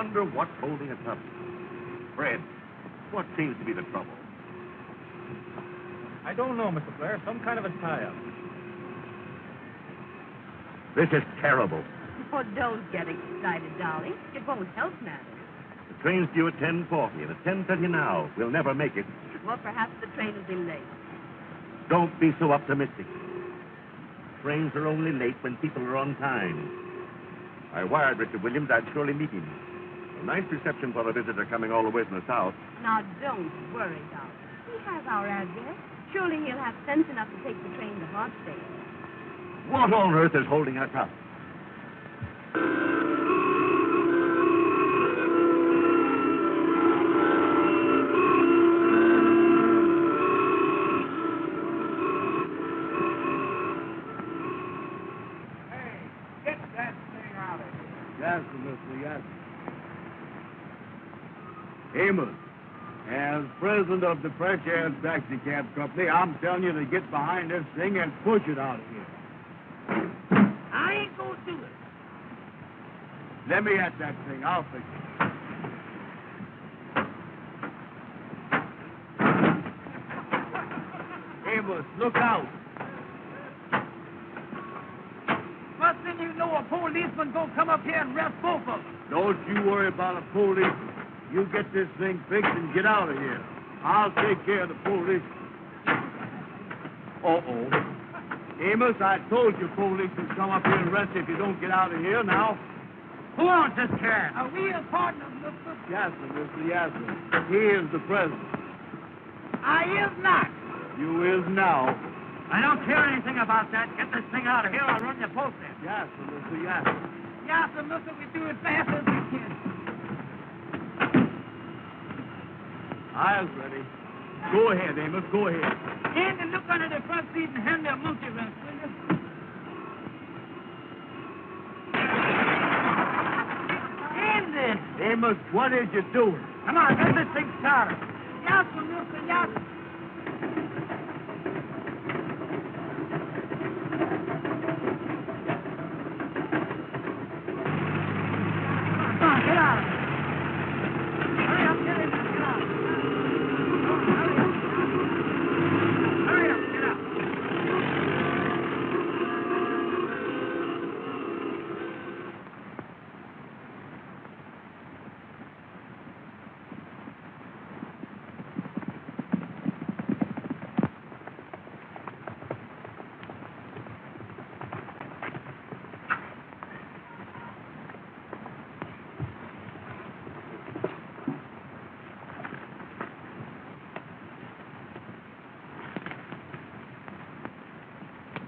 wonder what's holding us up. Fred, what seems to be the trouble? I don't know, Mr. Blair. Some kind of a tie-up. This is terrible. Oh, don't get excited, darling. It won't help matters. The train's due at 10:40, and at 10:30 now. We'll never make it. Well, perhaps the train will be late. Don't be so optimistic. Trains are only late when people are on time. I wired Richard Williams I'd surely meet him. A nice reception for a visitor coming all the way from the south. Now, don't worry, darling. He has our address. Surely he'll have sense enough to take the train to Hartsdale. What on earth is holding us up? Amos, as president of the Fresh Air Taxi Cab Company, I'm telling you to get behind this thing and push it out of here. I ain't gonna do it. Let me at that thing. I'll fix it. Amos, look out. First thing you know, a policeman gonna come up here and arrest both of them. Don't you worry about a policeman. You get this thing fixed and get out of here. I'll take care of the police. Uh-oh. Amos, I told you police will come up here and arrest you if you don't get out of here now. Who owns this car? Are we a partner, mister? Yes, sir, Mr. Yes, sir. He is the president. I is not. You is now. I don't care anything about that. Get this thing out of here. I'll run your post in. Yes, sir, Mr. Yes, sir. Yes, sir, mister. We do it fast as we can. I'll ready. Go ahead, Amos. Go ahead. Andy, look under the front seat and hand me a monkey wrench, will you? Andy! Amos, what is you doing? Come on, get this thing started. Yes, sir, mister. Yes, sir. Come on, get out of here. Hurry up, get in there. Get out. Hurry up, get out.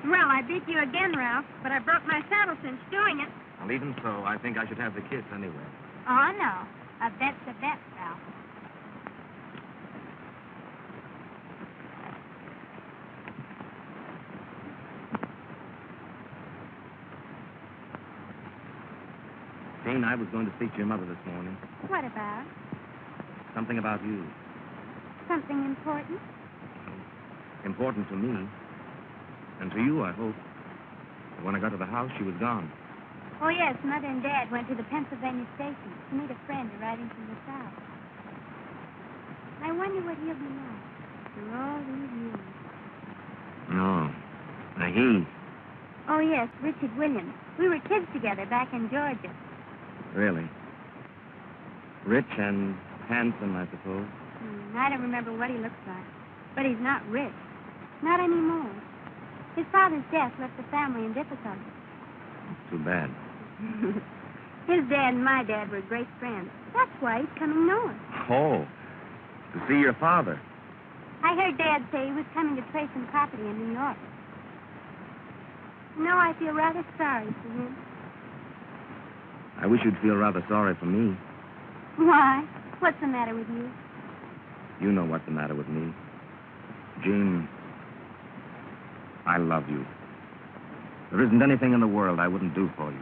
Well, I beat you again, Ralph, but I broke my saddle cinch doing it. Well, even so, I think I should have the kiss anyway. Oh, no. A bet's a bet, Ralph. Jane, I was going to speak to your mother this morning. What about? Something about you. Something important? Important to me. And to you, I hope. But when I got to the house, she was gone. Oh, yes, Mother and Dad went to the Pennsylvania station to meet a friend arriving from the South. I wonder what he'll be like after all these years. No. He. Oh, yes, Richard Williams. We were kids together back in Georgia. Really? Rich and handsome, I suppose. I don't remember what he looks like. But he's not rich. Not anymore. His father's death left the family in difficulty. Too bad. His dad and my dad were great friends. That's why he's coming north. Oh, to see your father. I heard Dad say he was coming to trade some property in New York. No, I feel rather sorry for him. I wish you'd feel rather sorry for me. Why? What's the matter with you? You know what's the matter with me. Jean, I love you. There isn't anything in the world I wouldn't do for you.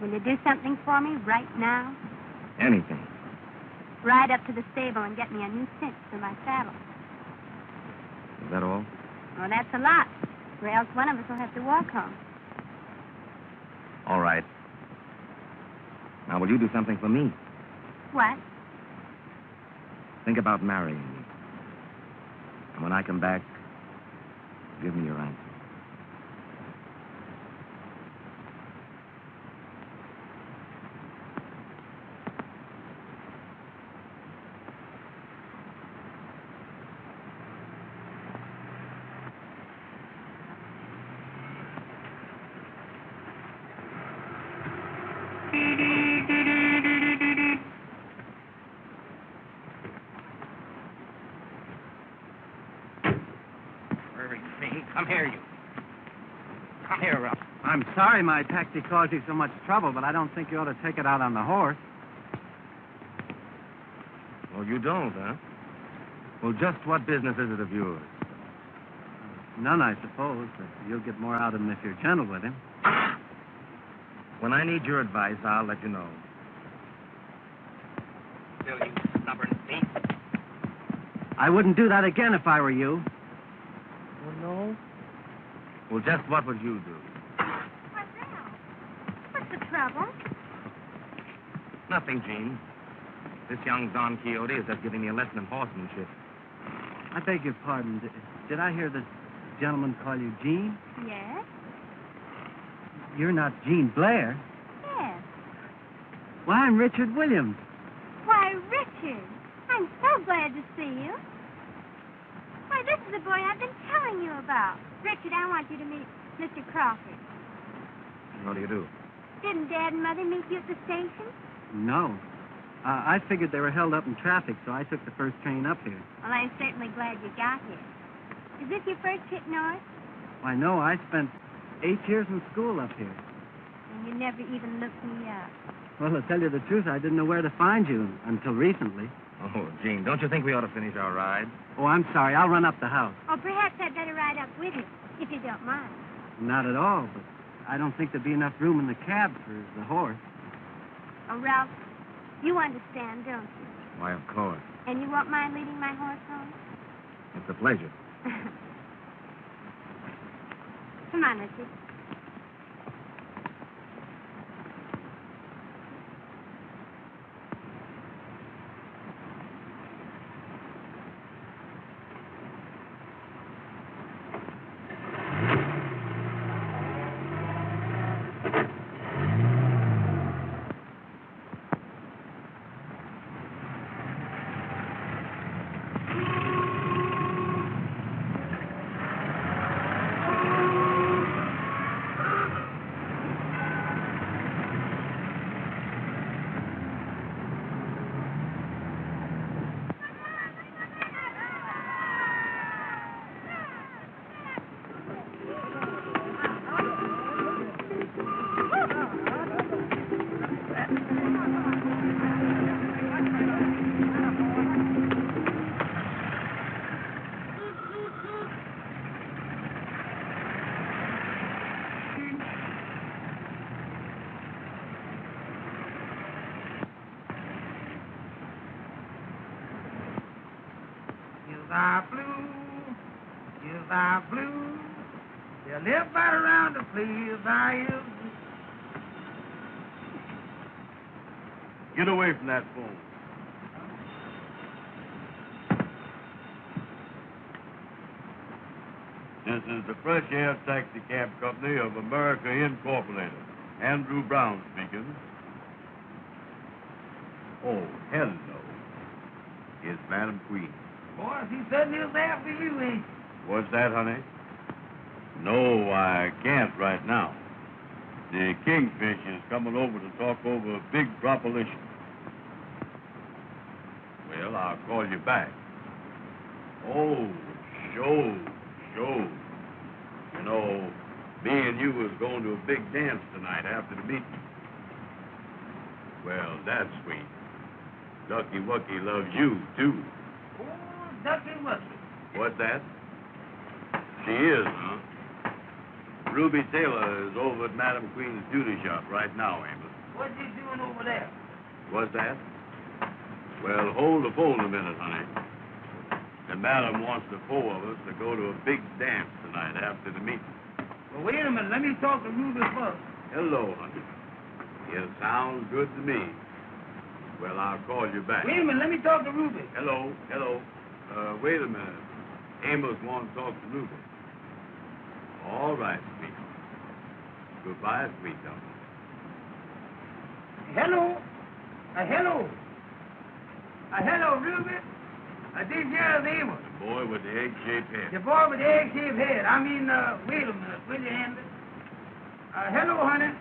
Will you do something for me right now? Anything. Ride up to the stable and get me a new cinch for my saddle. Is that all? Well, that's a lot, or else one of us will have to walk home. All right. Now, will you do something for me? What? Think about marrying me. And when I come back, give me your answer. Come here, you. Come here, Ruben. I'm sorry my taxi caused you so much trouble, but I don't think you ought to take it out on the horse. Well, you don't, huh? Well, just what business is it of yours? None, I suppose, but you'll get more out of him if you're gentle with him. When I need your advice, I'll let you know. Still, you stubborn thief. I wouldn't do that again if I were you. Oh, no? Well, just what would you do? Correll, what's the trouble? Nothing, Gene. This young Don Quixote is just giving me a lesson in horsemanship. I beg your pardon. Did I hear this gentleman call you Gene? Yes? You're not Gene Blair. Yes. Well, I'm Richard Williams. Why, Richard, I'm so glad to see you. Why, this is the boy I've been telling you about. Richard, I want you to meet Mr. Crawford. How do you do? Didn't Dad and Mother meet you at the station? No. I figured they were held up in traffic, so I took the first train up here. Well, I'm certainly glad you got here. Is this your first trip north? Why, no, I spent 8 years in school up here. And you never even looked me up. Well, to tell you the truth, I didn't know where to find you until recently. Oh, Gene, don't you think we ought to finish our ride? Oh, I'm sorry. I'll run up the house. Or perhaps I'd better ride up with you, if you don't mind. Not at all, but I don't think there'd be enough room in the cab for the horse. Oh, Ralph, you understand, don't you? Why, of course. And you won't mind leading my horse home? It's a pleasure. Come on, Richard. Blue. They live right around the place I is. Get away from that phone. This is the Fresh Air Taxi Cab Company of America Incorporated. Andrew Brown speaking. Oh, hello. It's Madam Queen. Boys, he certainly is there for you, ain't he? What's that, honey? No, I can't right now. The Kingfish is coming over to talk over a big proposition. Well, I'll call you back. Oh, sure. You know, me and you was going to a big dance tonight after the meeting. Well, that's sweet. Ducky Wucky loves you, too. Oh, Ducky Wucky. What's that? She is, huh? Ruby Taylor is over at Madam Queen's beauty shop right now, Amos. What's he doing over there? What's that? Well, hold the phone a minute, honey. And Madam wants the four of us to go to a big dance tonight after the meeting. Well, wait a minute. Let me talk to Ruben first. Hello, honey. It sounds good to me. Well, I'll call you back. Wait a minute, let me talk to Ruben. Hello. Wait a minute. Amos wants to talk to Ruben. All right, sweet. Goodbye, sweetheart. Hello. Hello, Ruben. This here is Amos. The boy with the egg-shaped head. The boy with the egg-shaped head. Wait a minute, will you, Andy? Hello, honey.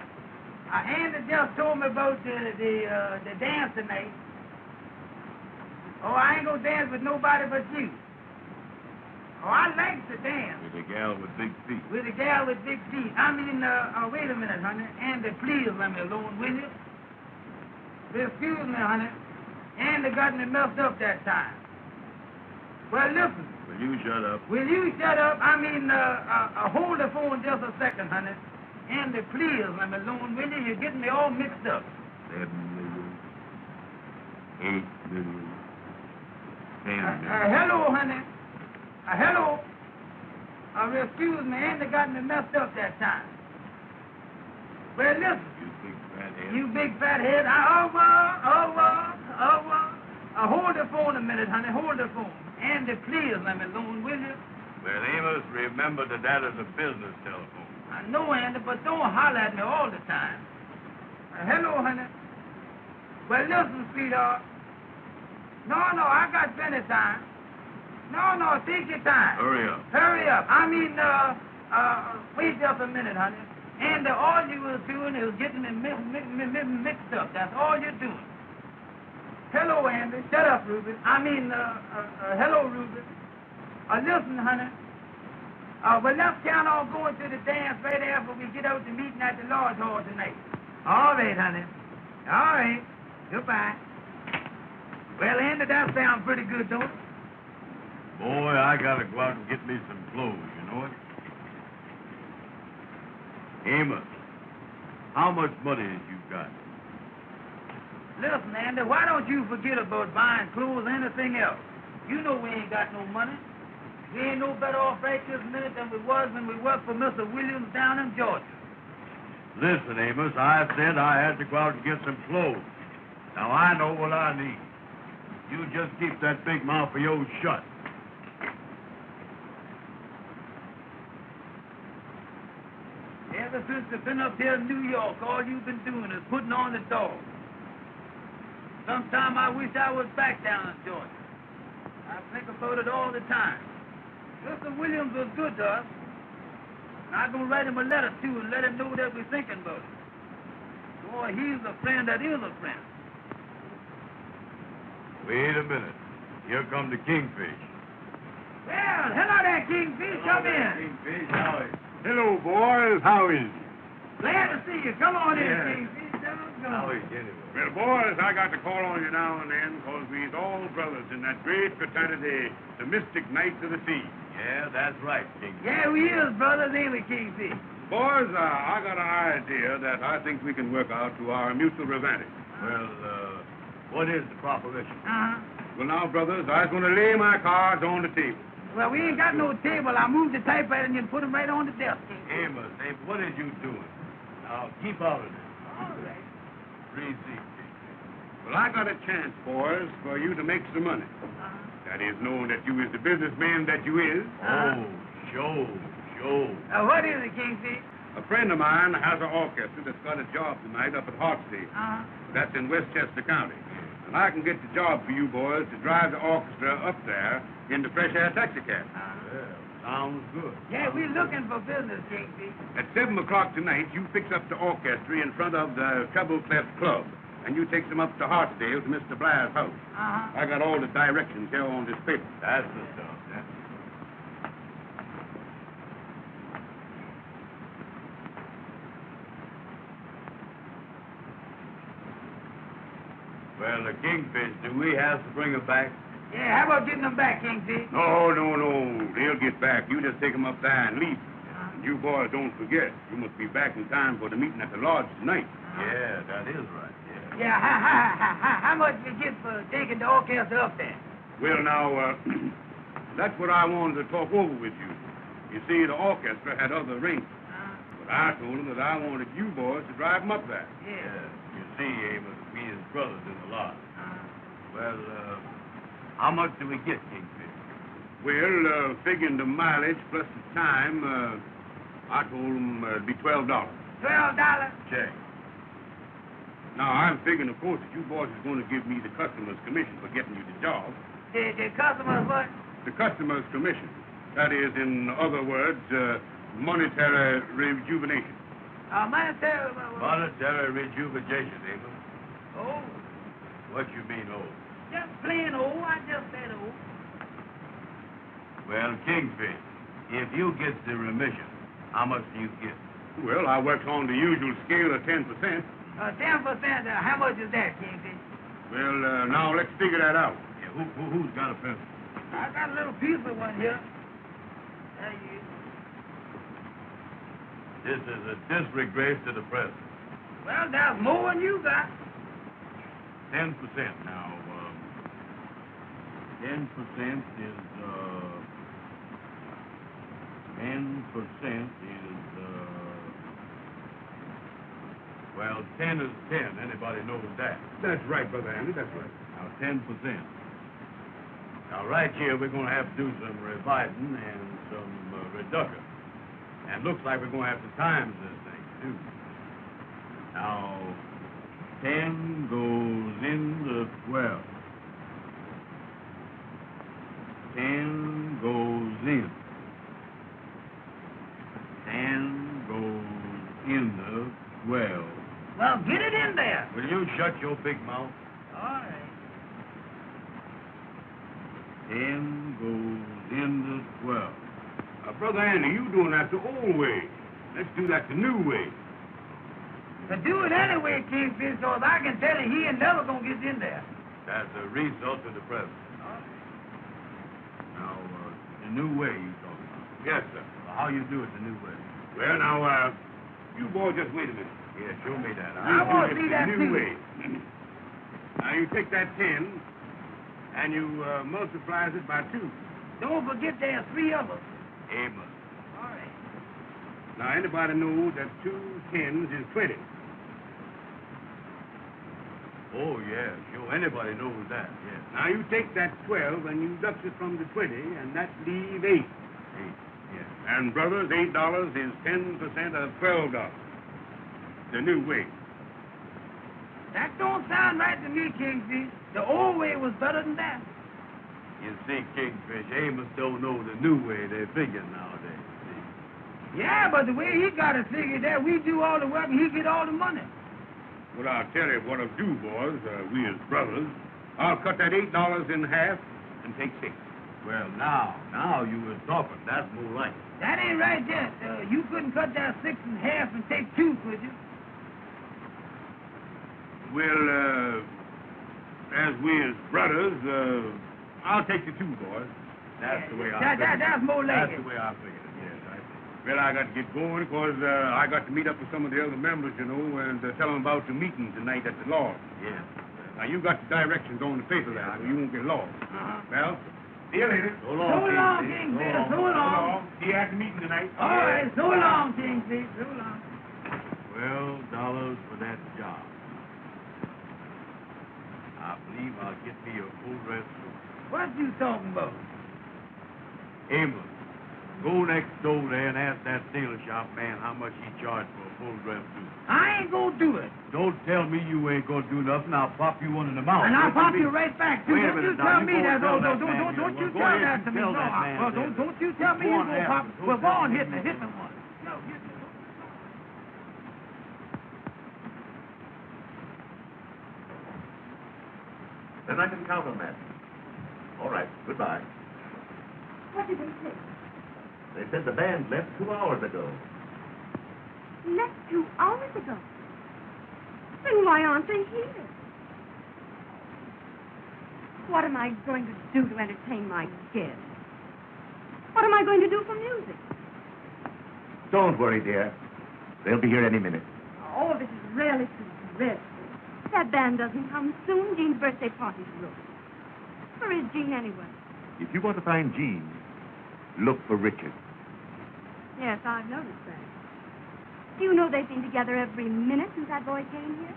Andy just told me about the dance tonight. Oh, I ain't gonna dance with nobody but you. Oh, I like to dance. With a gal with big feet. With a gal with big feet. Wait a minute, honey. Andy, please let me alone, will you? Excuse me, honey. Andy got me messed up that time. Well, listen. Will you shut up? Will you shut up? Hold the phone just a second, honey. Andy, please let me alone, will you? You're getting me all mixed up. 7 million. 8 million. 10 million. Hello, honey. Hello. Excuse me, Andy got me messed up that time. Well, listen. You big fat head. You big fat head. Hold the phone a minute, honey. Hold the phone. Andy, please let me alone, will you? Well, Amos, remember that is a business telephone. I know, Andy, but don't holler at me all the time. Hello, honey. Well, listen, sweetheart. No, I got plenty of time. No, take your time. Hurry up. Hurry up. Wait just a minute, honey. And all you was doing is getting me mixed up. That's all you're doing. Hello, Andy. Shut up, Ruben. Hello, Ruben. Listen, honey. Well, let's count on going to the dance right after we get out to meeting at the Lord's Hall tonight. All right, honey. All right. Goodbye. Well, Andy, that sounds pretty good, don't it? Boy, I gotta go out and get me some clothes, you know it? Amos, how much money have you got? Listen, Andy, why don't you forget about buying clothes or anything else? You know we ain't got no money. We ain't no better off right this minute than we was when we worked for Mr. Williams down in Georgia. Listen, Amos, I said I had to go out and get some clothes. Now, I know what I need. You just keep that big mouth of yours shut. Ever since you've been up here in New York, all you've been doing is putting on the dog. Sometime I wish I was back down in Georgia. I think about it all the time. Mr. Williams was good to us. And I'm going to write him a letter, too, and let him know that we're thinking about it. Boy, he's a friend that is a friend. Wait a minute. Here come the Kingfish. Well, hello there, Kingfish. Come in. Kingfish, how is it? Hello, boys. How is it? Glad to see you. Come on in, Yeah. Kingfish. How is it anyway? Well, boys, I got to call on you now and then because we's all brothers in that great fraternity, the Mystic Knights of the Sea. Yeah, that's right, Kingfish. Yeah, we is brothers, ain't we, Kingfish? Boys, I got an idea that I think we can work out to our mutual advantage. Well, what is the proposition? Well, now, brothers, I was going to lay my cards on the table. Well, we ain't got no table. I moved the typewriter and you put them right on the desk, Kingfish. Amos, what are you doing? Now, keep out of this. All right. Receive, Well, I got a chance, boys, for you to make some money. That is, knowing that you is the businessman that you is. Oh, show. What is it, Kingfish? A friend of mine has an orchestra that's got a job tonight up at Hartsdale. That's in Westchester County. And I can get the job for you boys to drive the orchestra up there in the fresh air taxicab. Well, sounds good. Yeah, we're looking for business, Kingfish. At 7 o'clock tonight, you fix up the orchestra in front of the Treble Clef Club. And you take them up to Hartsdale to Mr. Blair's house. I got all the directions here on this paper. That's the stuff, yeah. Well, the Kingfish, do we have to bring her back? Yeah, how about getting them back, Kingfish? No. They'll get back. You just take them up there and leave. And you boys don't forget, you must be back in time for the meeting at the lodge tonight. Yeah, that is right, yeah. Yeah, how much we get for taking the orchestra up there? Well, now, that's what I wanted to talk over with you. You see, the orchestra had other arrangements. But I told him that I wanted you boys to drive him up there. Yeah. You see, Amos, we his brothers in the lot. Well, how much do we get, Kingfish? Well, figuring the mileage plus the time, I told him it'd be $12. $12? Check. Now, I'm figuring, of course, that you boys is going to give me the customer's commission for getting you the job. The customer's what? The customer's commission. That is, in other words, monetary rejuvenation. Monetary... Monetary rejuvenation, Amos. Oh, What you mean, oh? just plain old. I just said old. Well, Kingfish, if you get the remission, how much do you get? Well, I works on the usual scale of 10%. 10%, how much is that, Kingfish? Well, now let's figure that out. Yeah, who's got a pencil? I got a little piece of one here. There you is. This is a disgrace to the president. Well, that's more than you got. 10% now. 10% is, 10 is 10. Anybody knows that. That's right, Brother Andy, that's right. Now, 10%. Now, right here, we're going to have to do some revising and some reduction. And looks like we're going to have to times this thing, too. Now, 10 goes into 12. 10 goes in. 10 goes into 12. Well, get it in there. Will you shut your big mouth? All right. 10 goes into 12. Brother Andy, you doing that the old way. Let's do that the new way. But do it anyway, Kingfish, so if I can tell you, he ain't never gonna get in there. That's a result of the present. Now, the new way you talking about. Yes, sir. Well, how you do it the new way? Well, now, you boys just wait a minute. Yeah, show me that. I want to see that, the too. new way. Now, you take that 10, and you multiplies it by 2. Don't forget there's 3 of us. Amos. All right. Now, anybody knows that 2 10s is 20. Oh, yeah, sure. Anybody knows that, yeah. Now, you take that 12 and you deduct it from the 20, and that leaves 8. 8, yeah. And, brothers, $8 is 10% of $12. The new way. That don't sound right to me, Kingfish. The old way was better than that. You see, Kingfish, Amos don't know the new way they figure nowadays. See? Yeah, but the way he got it figured that we do all the work and he get all the money. Well, I'll tell you what I'll do, boys, we as brothers. I'll cut that $8 in half and take 6. Well, now you was talking. That's more like it. That ain't right yet. You couldn't cut that 6 in half and take 2, could you? Well, as we as brothers, I'll take the 2, boys. That's the way I figured it. That's more like That's it. the way I figured it, yes, I see. Well, I got to get going because I got to meet up with some of the other members, you know, and tell them about the meeting tonight at the lodge. Yeah. Now, you got the directions on the paper there, so you won't get lost. Well, see you later. So long, Kingfish. So long. See you at the meeting tonight. All right, so long, Kingfish. So long. $12 for that job. I believe I'll get me a full dress suit. What you talking about? Amos, go next door there and ask that tailor shop man how much he charged for a full dress suit. I ain't gonna do it. Don't tell me you ain't gonna do nothing. I'll pop you one in the mouth. And I'll pop you right back, too. Wait a Don't you minute tell now. me You that. go Don't tell that man you here. tell Well, go that ahead to and me. tell No, that man well, there. don't you tell me Go you on gonna there. pop. Go Well, go tell on, him. hit me one. No, hit me. Then I can count on that. All right, goodbye. What did they say? They said the band left 2 hours ago. Left 2 hours ago. Then why aren't they here? What am I going to do to entertain my guests? What am I going to do for music? Don't worry, dear. They'll be here any minute. Oh, this is really too dreadful. That band doesn't come soon. Jean's birthday party's ruined. Where is Jean anyway? If you want to find Jean, look for Richard. Yes, I've noticed that. You know they've been together every minute since that boy came here.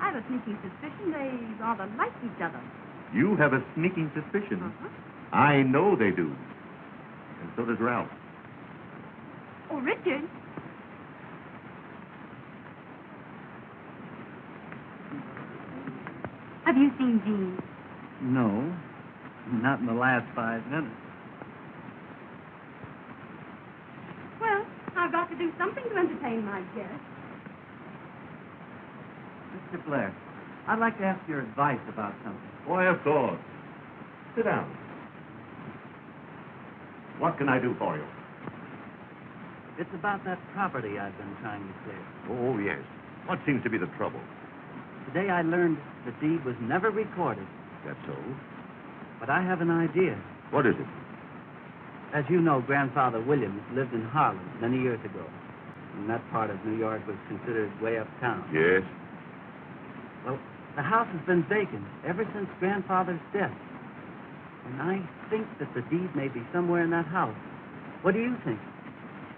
I have a sneaking suspicion they rather like each other. You have a sneaking suspicion? Uh-huh. I know they do. And so does Ralph. Oh, Richard. Have you seen Jean? No, not in the last 5 minutes. Well, I've got to do something to entertain my guests. Mr. Blair, I'd like to ask your advice about something. Why, of course. Sit down. What can I do for you? It's about that property I've been trying to clear. Oh, yes. What seems to be the trouble? Today I learned the deed was never recorded, That's so. but I have an idea. What is it? As you know, Grandfather Williams lived in Harlem many years ago. And that part of New York was considered way uptown. Yes. Well, the house has been vacant ever since Grandfather's death. And I think that the deed may be somewhere in that house. What do you think?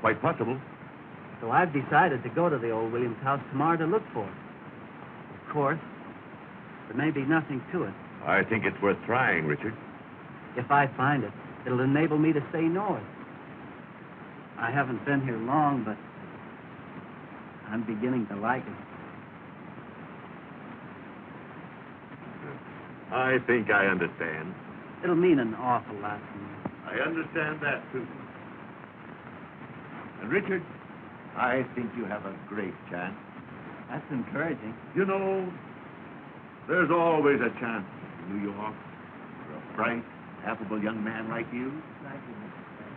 Quite possible. So I've decided to go to the old Williams house tomorrow to look for it. Of course, there may be nothing to it. I think it's worth trying, Richard. If I find it, it'll enable me to stay north. I haven't been here long, but I'm beginning to like it. I think I understand. It'll mean an awful lot to me. I understand that, too. And, Richard, I think you have a great chance. That's encouraging. You know, there's always a chance in New York for a bright, affable young man like you. Thank you, Mr. Blair.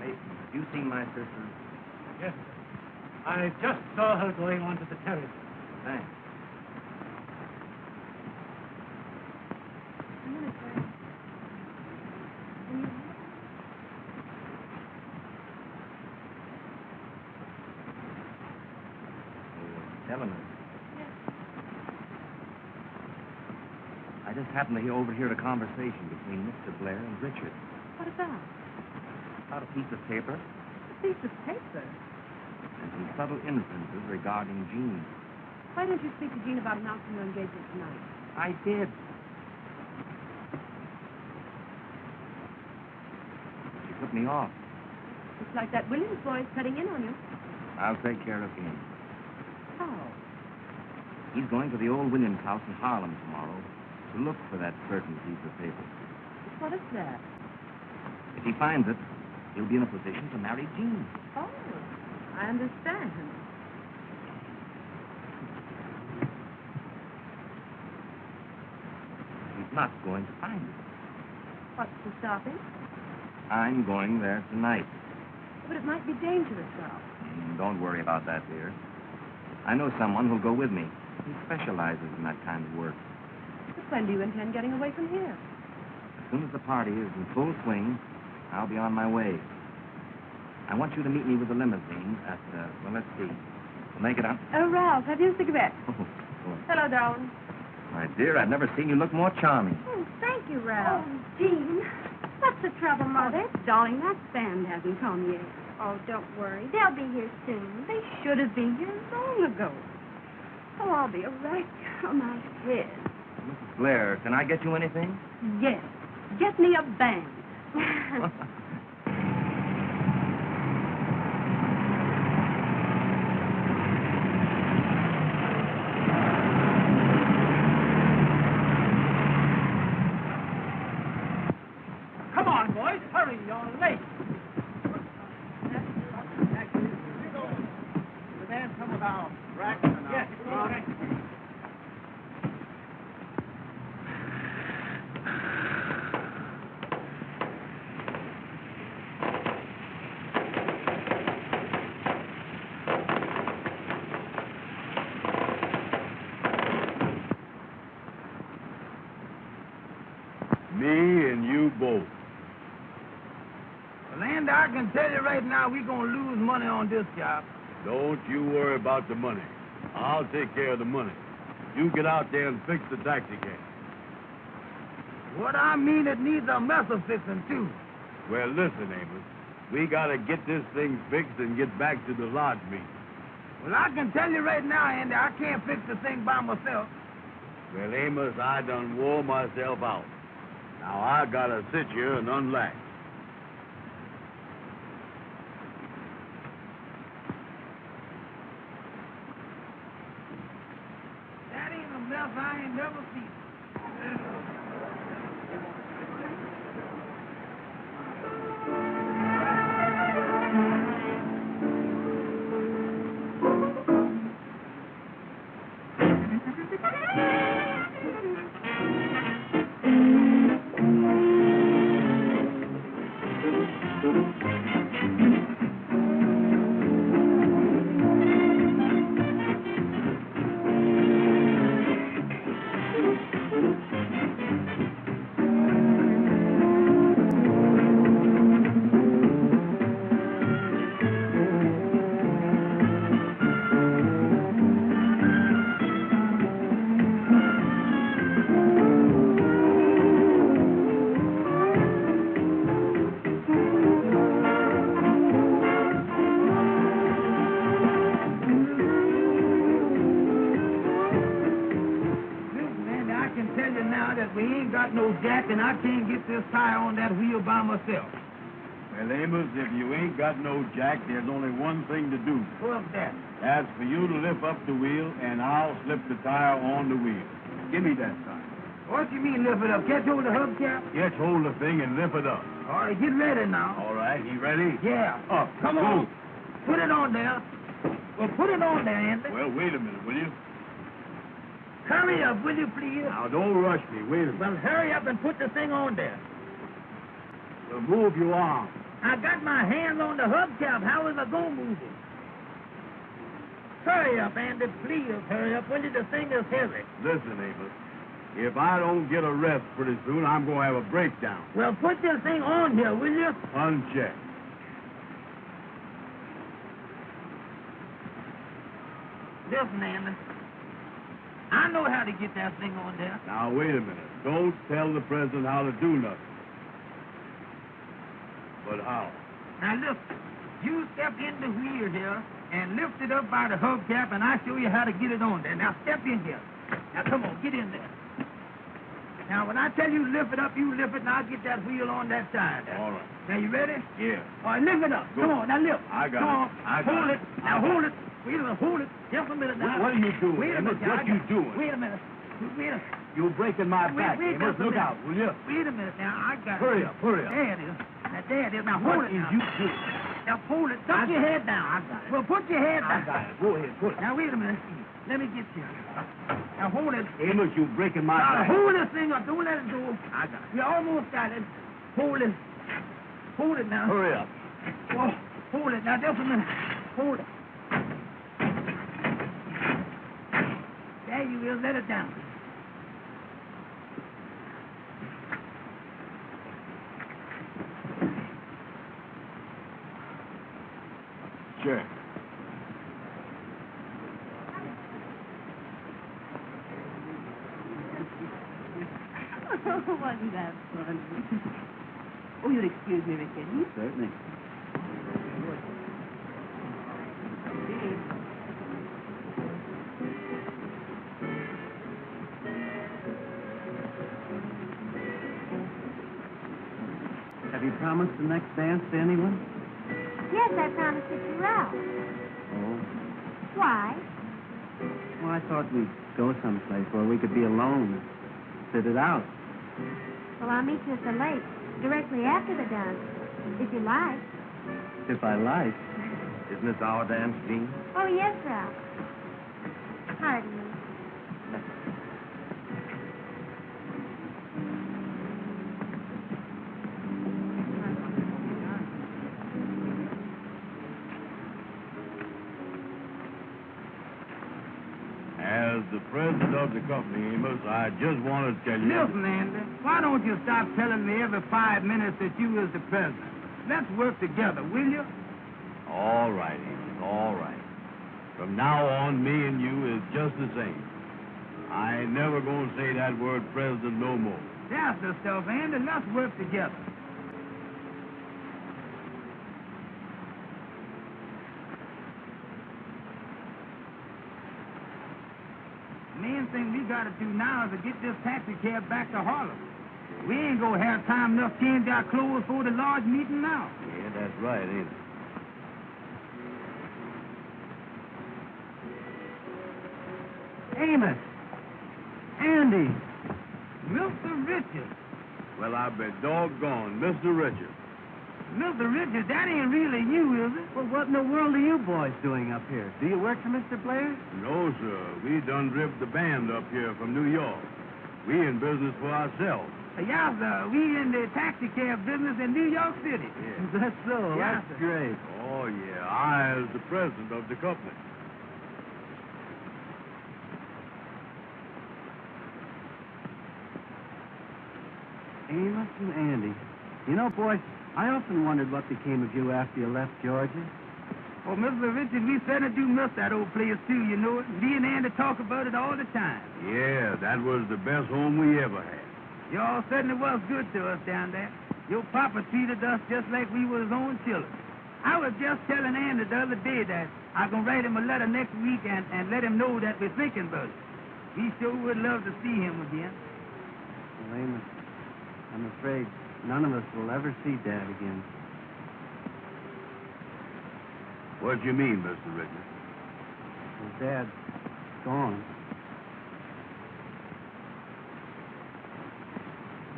Mason, have you seen my sister? Yes, sir. I just saw her going onto the terrace. Thanks. A minute, sir. Eleanor. Yes. I just happened to overhear a conversation between Mr. Blair and Richard What about? about a piece of paper A piece of paper. and some subtle inferences regarding Jean. Why don't you speak to Jean about announcing your engagement tonight? I did. She put me off. Looks like that Williams boy is cutting in on you. I'll take care of him. How? He's going to the old Williams house in Harlem tomorrow to look for that certain piece of paper. What is that? If he finds it, he'll be in a position to marry Jean. Oh, I understand. He's not going to find it. What's to stop him? I'm going there tonight. But it might be dangerous, Ralph. Don't worry about that, dear. I know someone who'll go with me. He specializes in that kind of work. But when do you intend getting away from here? As soon as the party is in full swing, I'll be on my way. I want you to meet me with the limousine at, well, let's see. We'll make it up. Oh, Ralph, have you a cigarette? Oh, Hello, darling. my dear, I've never seen you look more charming. Oh, thank you, Ralph. Oh, Jean. What's the trouble, Mother? Darling, that band hasn't come yet. Oh, don't worry. They'll be here soon. They should have been here long ago. Oh, I'll be right on my head. Mrs. Blair, can I get you anything? Yes. Get me a band. Come on, boys. Hurry, you're late. The man come about. Right? Yes, all right. Me and you both. Land, I can tell you right now, we're going to lose money on this job. Don't you worry about the money. I'll take care of the money. You get out there and fix the taxi cab. What I mean, it needs a muscle fixing, too. Well, listen, Amos. We gotta get this thing fixed and get back to the lodge meeting. Well, I can tell you right now, Andy, I can't fix the thing by myself. Well, Amos, I done wore myself out. Now I gotta sit here and unlatch. That ain't a mess I ain't never seen. And I can't get this tire on that wheel by myself. Well, Amos, if you ain't got no jack, there's only one thing to do. What's that? That's for you to lift up the wheel, and I'll slip the tire on the wheel. Give me that tire. What you mean lift it up? Catch hold of the hubcap? Catch hold of the thing and lift it up. All right, get ready now. All right, you ready? Yeah. Up. Come on. Put it on there. Well, put it on there, Andy. Well, wait a minute, will you? Hurry up, will you, please? Now, don't rush me. Wait a minute. Well, hurry up and put the thing on there. Well, move your arm. I got my hand on the hubcap. How is I going to move it? Hurry up, Andy. Please hurry up, will you? The thing is heavy. Listen, Amos. If I don't get a rest pretty soon, I'm going to have a breakdown. Well, put this thing on here, will you? Uncheck. Listen, Andy. I know how to get that thing on there. Now, wait a minute. Don't tell the president how to do nothing. But how? Now, look. You step in the wheel here and lift it up by the hubcap, and I'll show you how to get it on there. Now, step in here. Now, come on, get in there. Now, when I tell you lift it up, you lift it, and I'll get that wheel on that side there. All right. Now, you ready? Yeah. All right, lift it up. Good. Come on, now lift. I got Come it. on. I got hold it. it. Now, hold it. Wait a minute, hold it. Just a minute now. What are you doing, Wait a Amos? minute. What you doing? Wait a minute. Wait a minute. You're breaking my back, Wait Amos. just a Look minute. out, will you? Wait a minute now. I got Hurry it. up, hurry up. There it is. Now, there it is. Now, hold What it is now. you doing? Now, hold it. Put your head down. I got it. Well, put your head I down. got it. Go ahead, put it. Now, wait a minute. Let me get you. Now, hold it. Amos, you're breaking my Now, back. hold this thing up. Don't let it go. I got it. You almost got it. Hold it. Hold it now. Hurry up. Oh, hold it. Now, just a minute. Hold it. There you will. Let it down. Sure. Oh, wasn't that fun? Oh, you'll excuse me, Ricky. Certainly. Have you promised the next dance to anyone? Yes, I promised it to Ralph. Oh. Why? Well, I thought we'd go someplace where we could be alone. Sit it out. Well, I'll meet you at the lake directly after the dance, if you like. If I like. Isn't this our dance, Jean? Oh, yes, Ralph. Pardon me. As the president of the company, Amos, I just wanted to tell you... Listen, Andy, why don't you stop telling me every 5 minutes that you is the president? Let's work together, will you? All right, Amos, all right. From now on, me and you is just the same. I ain't never going to say that word president no more. That's the stuff, Andy. Let's work together. Main thing we got to do now is to get this taxi cab back to Harlem. We ain't gonna have time enough to change our clothes for the large meeting now. Yeah, that's right, ain't it? Amos! Andy! Mr. Richards. Well, I bet doggone, Mr. Richard. Mr. Richards, that ain't really you, is it? Well, what in the world are you boys doing up here? Do you work for Mr. Blair? No, sir. We done driven the band up here from New York. We in business for ourselves. Yeah, sir. We in the taxi cab business in New York City. Yeah. That's so. Yeah, That's sir. great. Oh, yeah. I is the president of the company. Amos and Andy. You know, boys, I often wondered what became of you after you left Georgia. Oh, Mr. Richards, we certainly do miss that old place, too, you know it. Me and Andy talk about it all the time. Yeah, that was the best home we ever had. Y'all certainly was good to us down there. Your papa treated us just like we were his own children. I was just telling Andy the other day that I'm going to write him a letter next week and let him know that we're thinking about it. We sure would love to see him again. Well, Amos, I'm afraid none of us will ever see Dad again. What do you mean, Mr. Richard? Well, Dad's gone.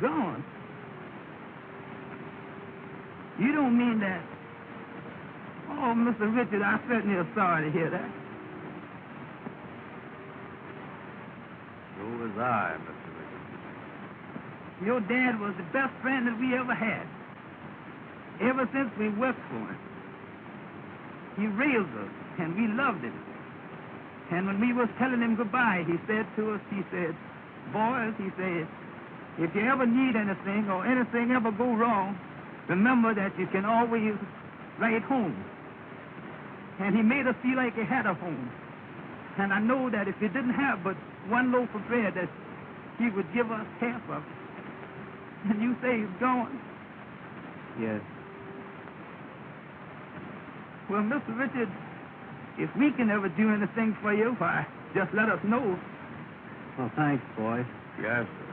Gone? You don't mean that? Oh, Mr. Richard, I certainly am sorry to hear that. So was I, Mr. Richard. Your dad was the best friend that we ever had. Ever since we worked for him. He raised us, and we loved him. And when we was telling him goodbye, he said to us, he said, boys, he said, if you ever need anything or anything ever go wrong, remember that you can always write home. And he made us feel like he had a home. And I know that if he didn't have but one loaf of bread, that he would give us half of it. And you say he's gone? Yes. Well, Mr. Richard, if we can ever do anything for you, why, just let us know. Well, thanks, boys. Yes, sir.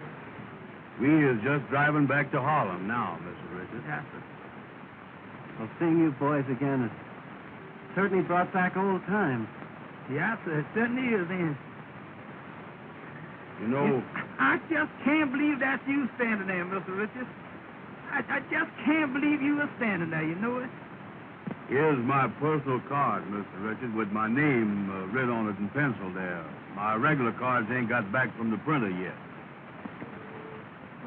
We is just driving back to Harlem now, Mr. Richard. Yes, sir. Well, seeing you boys again has certainly brought back old times. Yes, sir, it certainly is, Andy. You know, I just can't believe that's you standing there, Mr. Richard. I just can't believe you were standing there, you know it? here's my personal card, Mr. Richard, with my name written on it in pencil there. My regular cards ain't got back from the printer yet.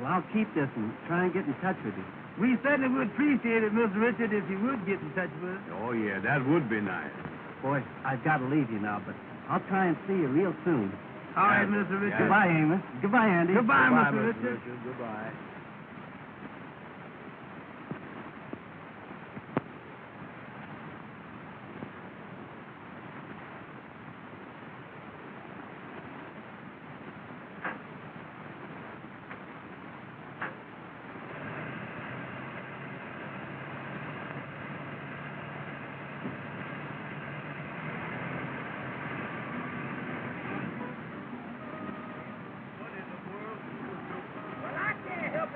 Well, I'll keep this and try and get in touch with you. We certainly would appreciate it, Mr. Richard, if you would get in touch with us. Oh, yeah, that would be nice. Boys, I've got to leave you now, but I'll try and see you real soon. All right, Mr. Richard. Goodbye, Amos. Goodbye, Andy. Goodbye, Goodbye, Mr. Richard. Goodbye. Well, I can't help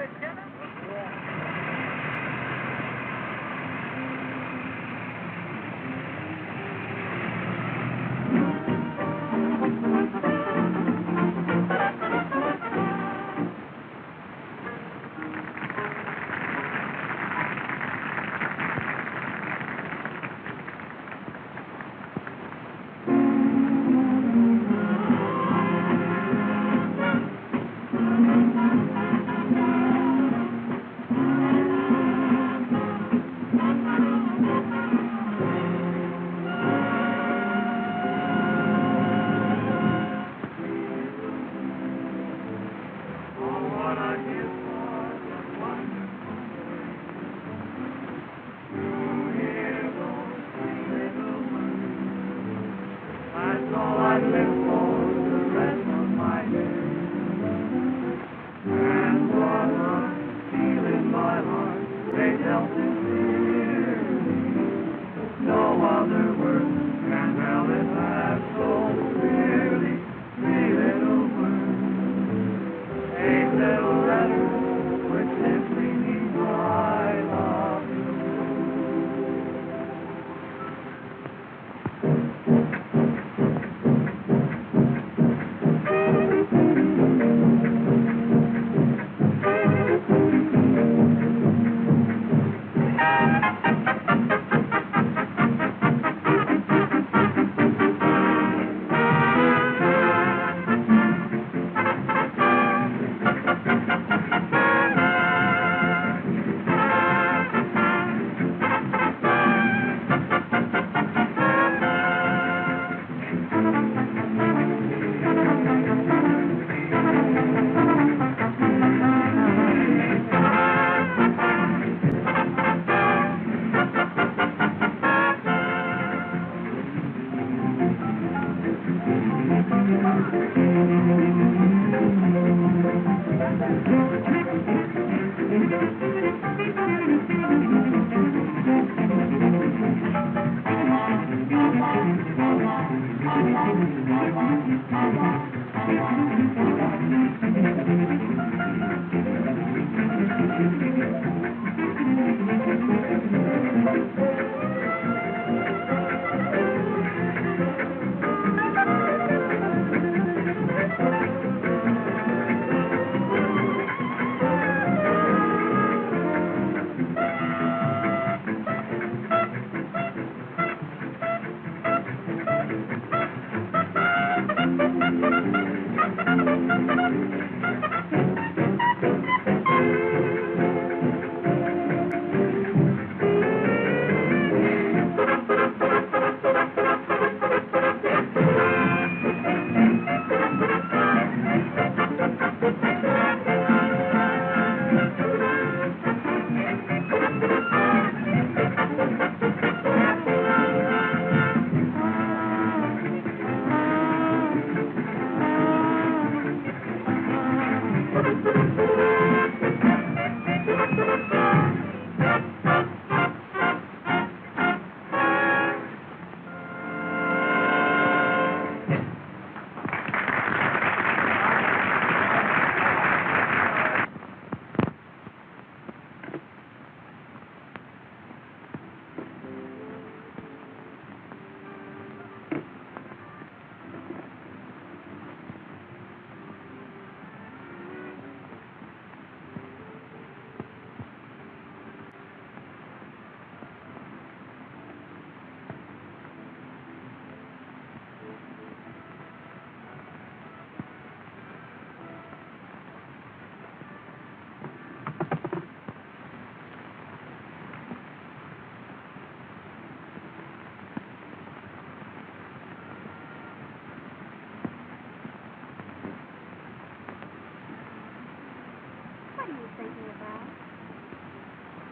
help it clearly. No other words can tell it that so clearly. Three little words, 8 little letters, which simply mean I love you.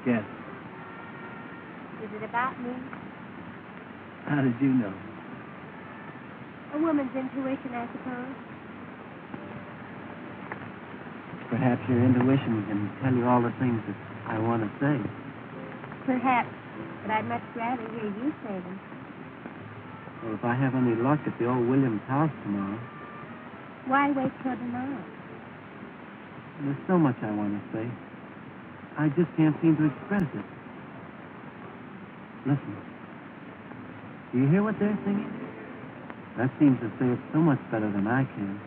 Yes. Is it about me? How did you know? A woman's intuition, I suppose. Perhaps your intuition can tell you all the things that I want to say. Perhaps, but I'd much rather hear you say them. Well, if I have any luck at the old Williams house tomorrow, Why wait till tomorrow? there's so much I want to say. I just can't seem to express it. Listen. Do you hear what they're singing? That seems to say it so much better than I can.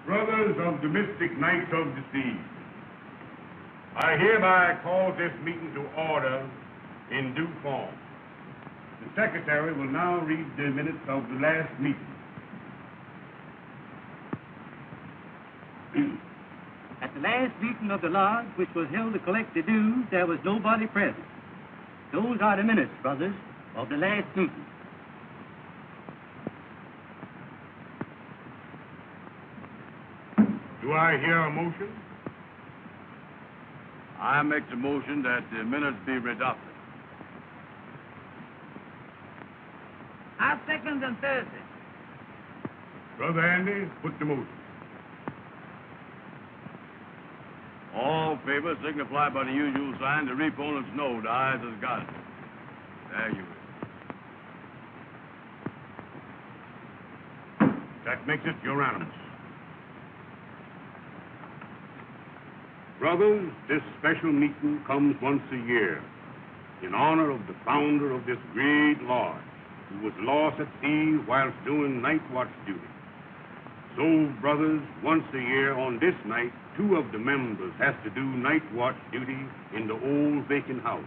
Brothers of the mystic night of the sea, I hereby call this meeting to order in due form. The secretary will now read the minutes of the last meeting. At the last meeting of the lodge, which was held to collect the dues, there was nobody present. Those are the minutes, brothers, of the last meeting. Do I hear a motion? I make the motion that the minutes be adopted. I second and third it. Brother Andy, put the motion. All in favor signify by the usual sign. The opponents no. The ayes has got it. There you is. That makes it unanimous. Brothers, this special meeting comes once a year in honor of the founder of this great lodge, who was lost at sea whilst doing night watch duty. So, brothers, once a year on this night, 2 of the members has to do night watch duty in the old vacant house,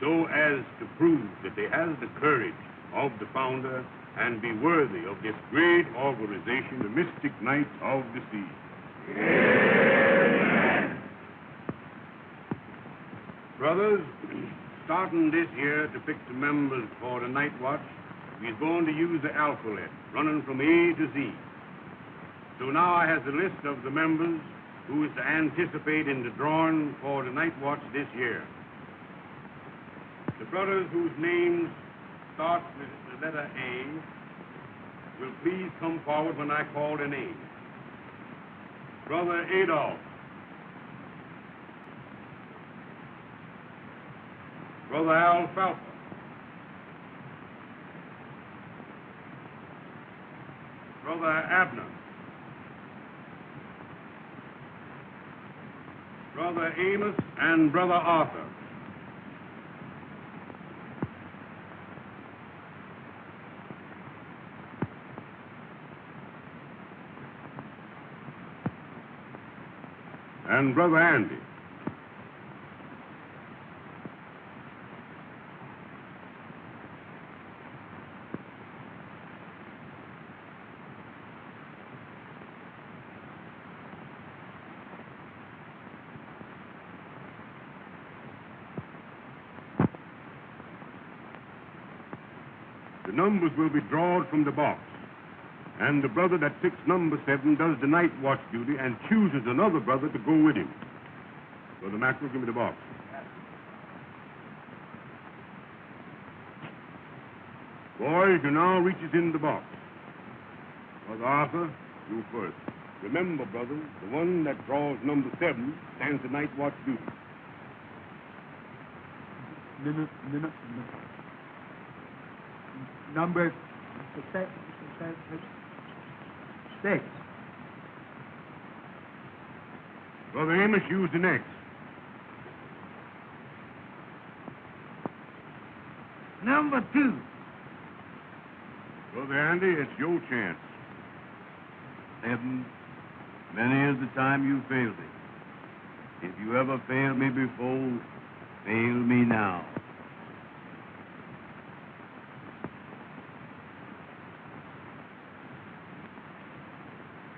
so as to prove that they has the courage of the founder and be worthy of this great organization, the Mystic Knights of the Sea. Amen. Brothers, starting this year to pick the members for the night watch, we're going to use the alphabet, running from A to Z. So now I have the list of the members who is to anticipate in the drawing for the night watch this year. The brothers whose names start with the letter A will please come forward when I call their name. Brother Adolph. Brother Alfalfa. Brother Abner. Brother Amos and Brother Arthur. And Brother Andy. The numbers will be drawn from the box. And the brother that picks number 7 does the night watch duty and chooses another brother to go with him. Brother Maxwell, give me the box. Boys, you now reaches in the box. Brother Arthur, you first. Remember, brothers, the one that draws number 7 stands the night watch duty. Number 6. Brother Amos, use the next. Number 2. Brother Andy, it's your chance. 7. Many is the time you failed me. If you ever failed me before, fail me now.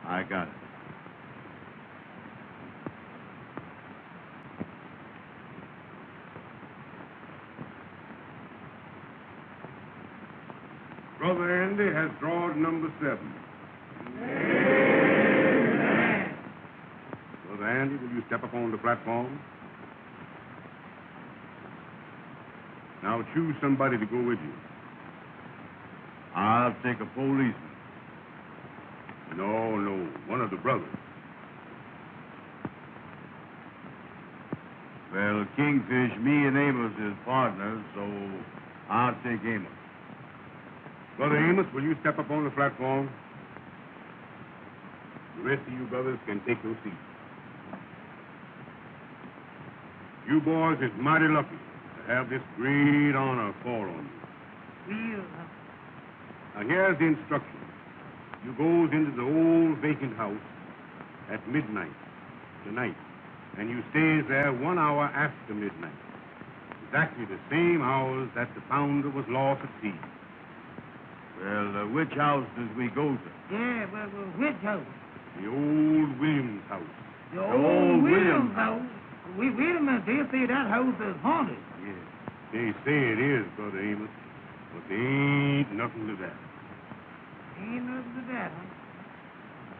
I got it. Brother Andy has drawn number 7. Amen. Brother Andy, will you step up on the platform? Now choose somebody to go with you. I'll take a policeman. No, one of the brothers. Well, Kingfish, me and Amos is partners, so I'll take Amos. Brother Amos, will you step up on the platform? The rest of you brothers can take your seats. You boys is mighty lucky to have this great honor fall on you. Now, here's the instruction. You goes into the old vacant house at midnight tonight and you stays there 1 hour after midnight. Exactly the same hours that the founder was lost at sea. Well, which house does we go to? Yeah, well, which house? The old Williams house. The old Williams house? Wait a minute. They say that house is haunted. Yeah, they say it is, Brother Amos, but there ain't nothing to that. Ain't nothing to that, huh?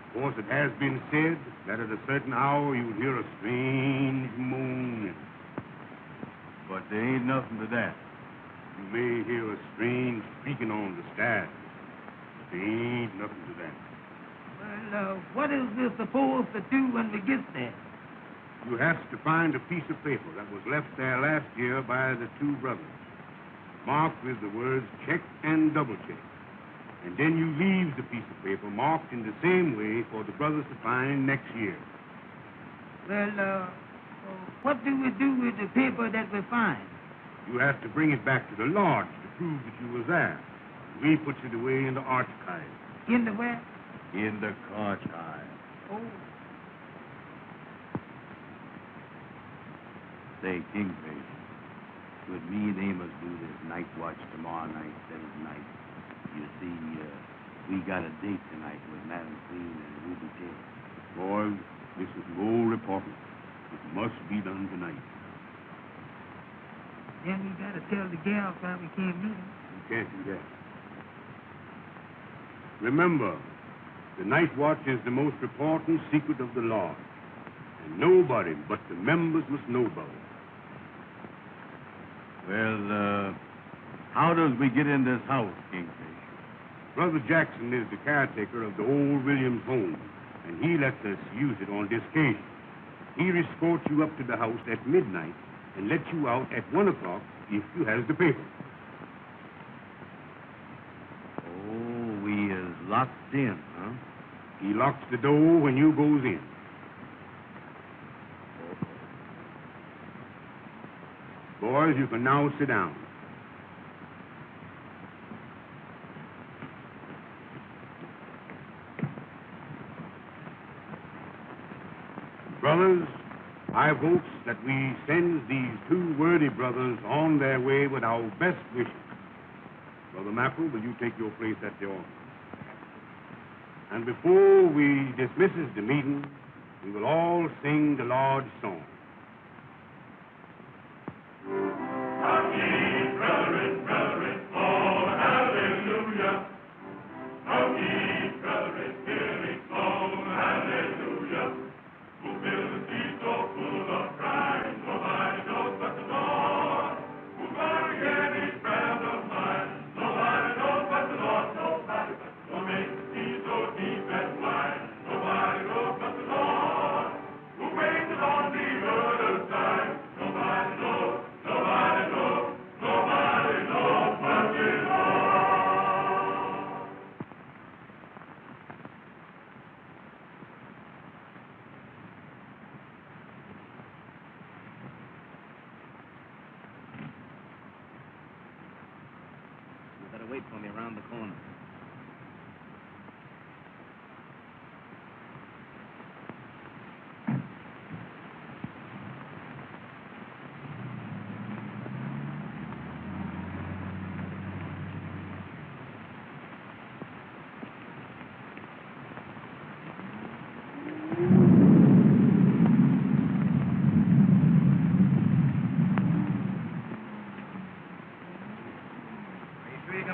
Of course, it has been said that at a certain hour you would hear a strange moaning. But there ain't nothing to that. You may hear a strange creaking on the stairs, but there ain't nothing to that. Well, what is this supposed to do when we get there? You have to find a piece of paper that was left there last year by the two brothers, marked with the words check and double check. And then you leave the piece of paper marked in the same way for the brothers to find next year. Well, what do we do with the paper that we find? You have to bring it back to the lodge to prove that you was there. We puts it away in the archive. In the where? In the archive. Oh. Say, Kingfish, could me and Amos do this night watch tomorrow night instead of tonight? You see, we got a date tonight with Madam Queen and Ruben J. Boys, this is more important. It must be done tonight. Then we got to tell the gals why we can't meet them. You can't do that. Remember, the night watch is the most important secret of the lodge. And nobody but the members must know about it. Well, how does we get in this house, Kingfish? Brother Jackson is the caretaker of the old Williams home, and he lets us use it on this occasion. He escorts you up to the house at midnight and lets you out at 1 o'clock if you has the paper. Oh, we is locked in, huh? He locks the door when you goes in. Boys, you can now sit down. Brothers, I vote that we send these two worthy brothers on their way with our best wishes. Brother Mackerel, will you take your place at the altar? And before we dismisses the meeting, we will all sing the Lord's song. Wait for me around the corner.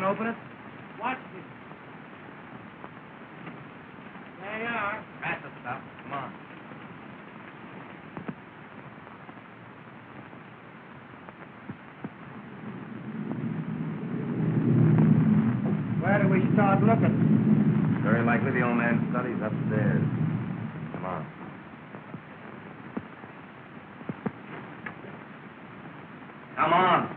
Open it? Watch this. There you are. That's the stuff. Come on. Where do we start looking? Very likely the old man's study's upstairs. Come on. Come on.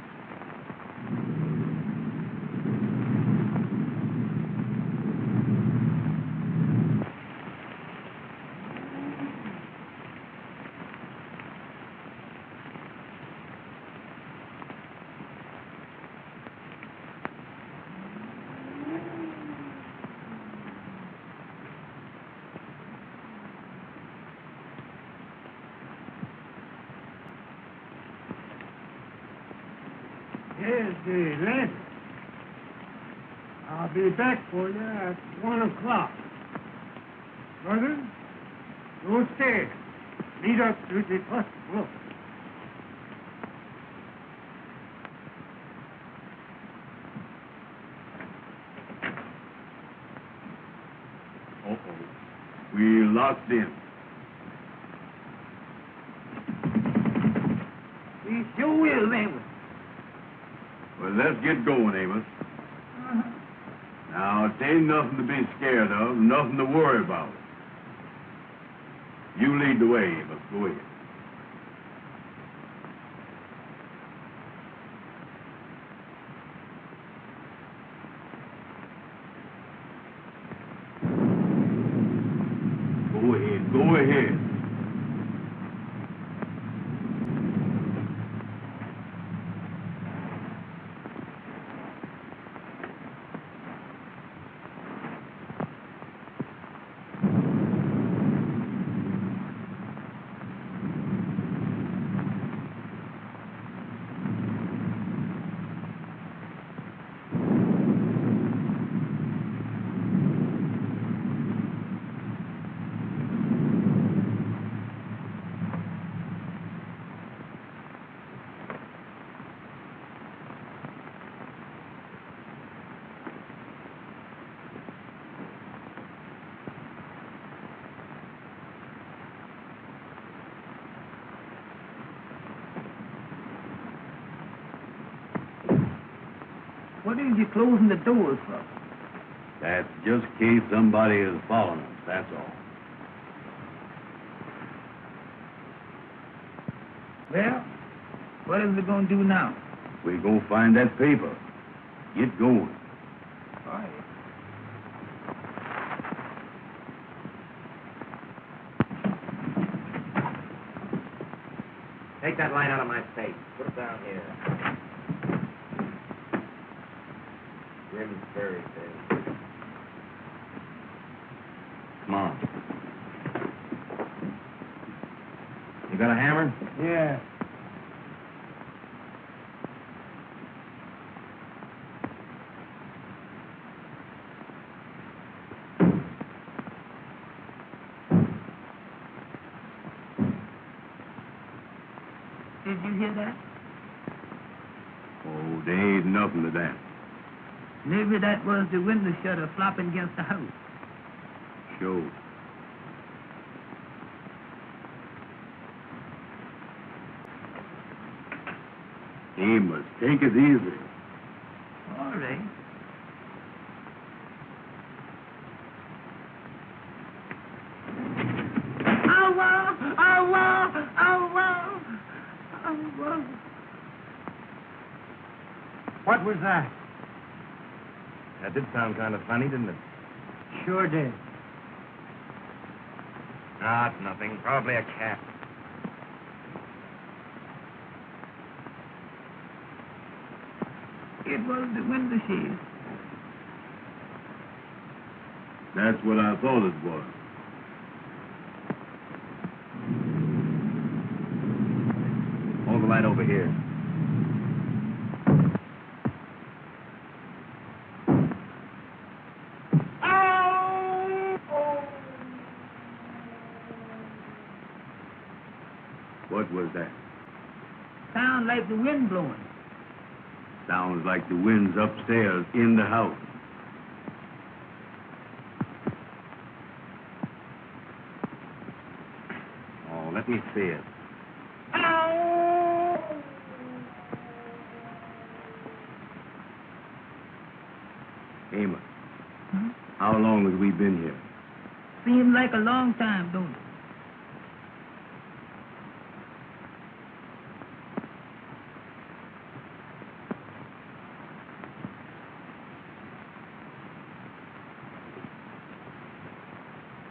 Yes, the lantern. I'll be back for you at 1 o'clock. Brother, go stairs. Lead up to the first floor. Uh-oh. We locked in. We sure will, Amos. Well, let's get going, Amos. Now, it ain't nothing to be scared of, nothing to worry about. You lead the way, Amos. Go ahead. Go ahead. Go ahead. What is you closing the doors for? That's just in case somebody is following us, that's all. Well, what is we going to do now? We're going to find that paper. Get going. All right. Take that light out of my face. Put it down here. Grim's very big. Come on. You got a hammer? Yeah. Did you hear that? Oh, there ain't nothing to that. Maybe that was the window shutter flopping against the house. Sure. Amos, take it easy. All right. What was that? That did sound kind of funny, didn't it? Sure did. Ah, it's nothing. Probably a cat. It was the window shade. That's what I thought it was. Hold the light over here. What was that? Sound like the wind blowing. Sounds like the wind's upstairs in the house. Oh, let me see it. Amos, how long have we been here? Seems like a long time, don't it?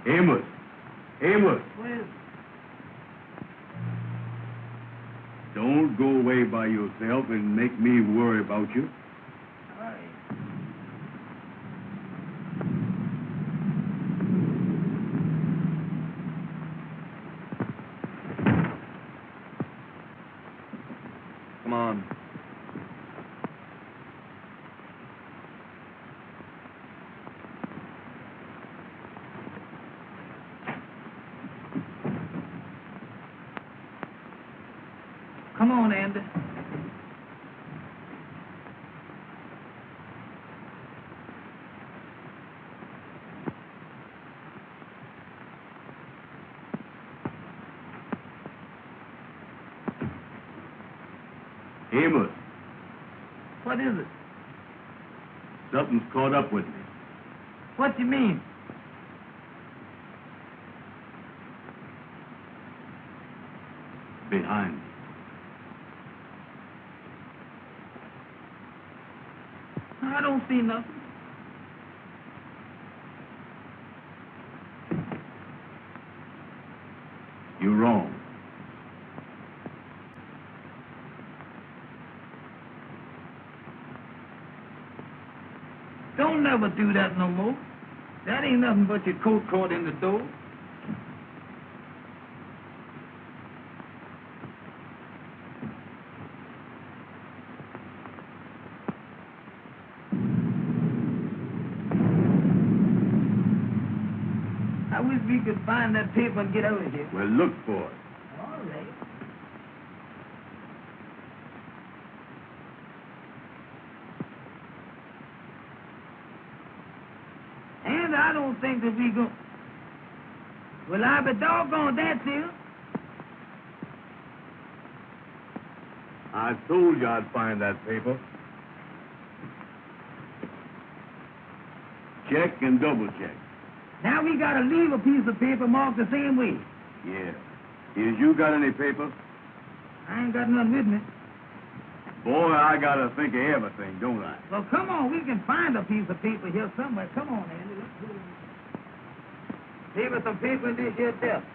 Amos! Amos! Well, Don't go away by yourself and make me worry about you. all right. Come on. Come on, Andy. Amos, What is it? something's caught up with me. What you mean? Behind me. I don't see nothing. You're wrong. Don't never do that no more. That ain't nothing but your coat caught in the door. I wish we could find that paper and get out of here. Well, look for it. All right. And I don't think that we go. Well, I be doggone that, dear. I told you I'd find that paper. Check and double check. Now we gotta leave a piece of paper marked the same way. Yeah. Is you got any paper? I ain't got none with me. Boy, I gotta think of everything, don't I? Well, come on, we can find a piece of paper here somewhere. Come on, Andy. Let's go. Leave us some paper in this here desk.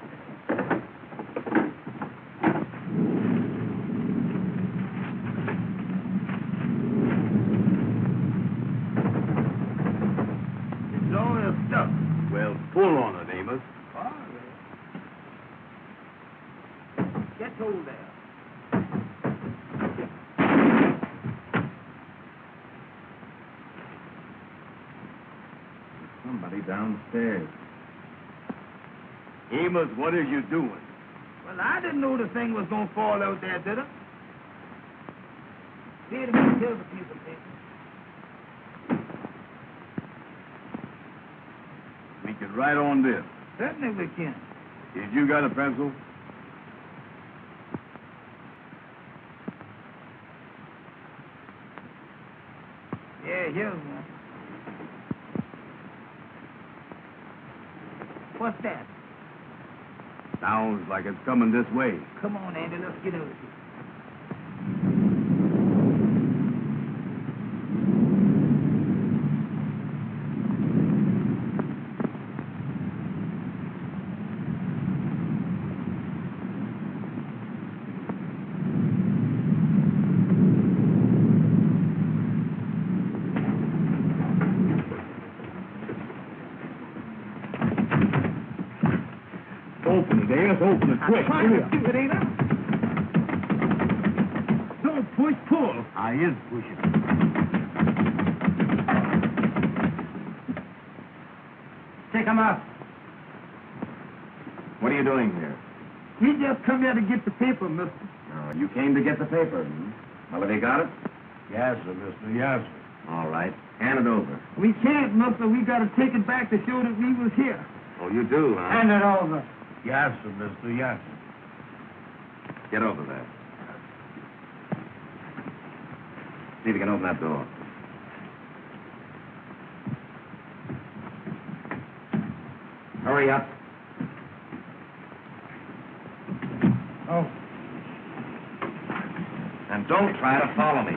It's all stuff. Well, pull on it, Amos. All right. Get hold there. Somebody downstairs. Amos, what are you doing? Well, I didn't know the thing was going to fall out there, did I? See if we kill the piece of paper. We can write on this. Certainly we can. Did you got a pencil? Yeah, here's one. What's that? Sounds like it's coming this way. Come on, Andy, let's get out of here. Open it, Amos. Open it quick. I'm trying to do it, ain't I? Don't push, pull. I is pushing. Take him out. What are you doing here? We just come here to get the paper, mister. Oh, you came to get the paper. Well, have you got it? Yes, sir, mister. Yes, sir. All right. Hand it over. We can't, mister. We got to take it back to show that we was here. Oh, you do, huh? Hand it over. Yes, sir, mister. Yes, sir. Get over there. See if you can open that door. Hurry up. Oh. And don't try to follow me.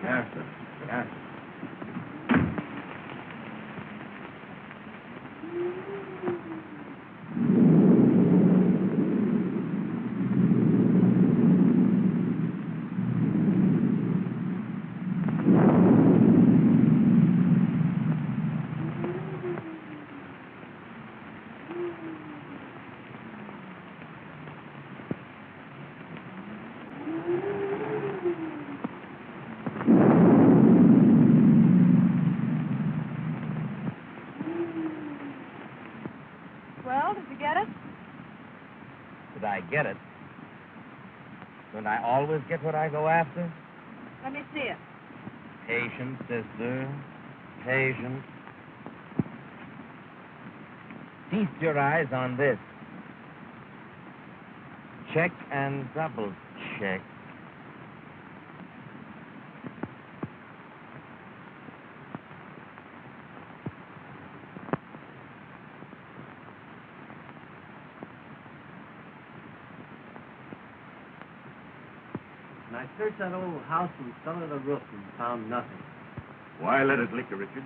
Yes, sir. Yes, sir. Well, did you get it? Did I get it? Don't I always get what I go after? Let me see it. Patience, sister. Patience. Feast your eyes on this. Check and double check. And I searched that old house from cellar to roof and found nothing. Why let it liquor, Richard?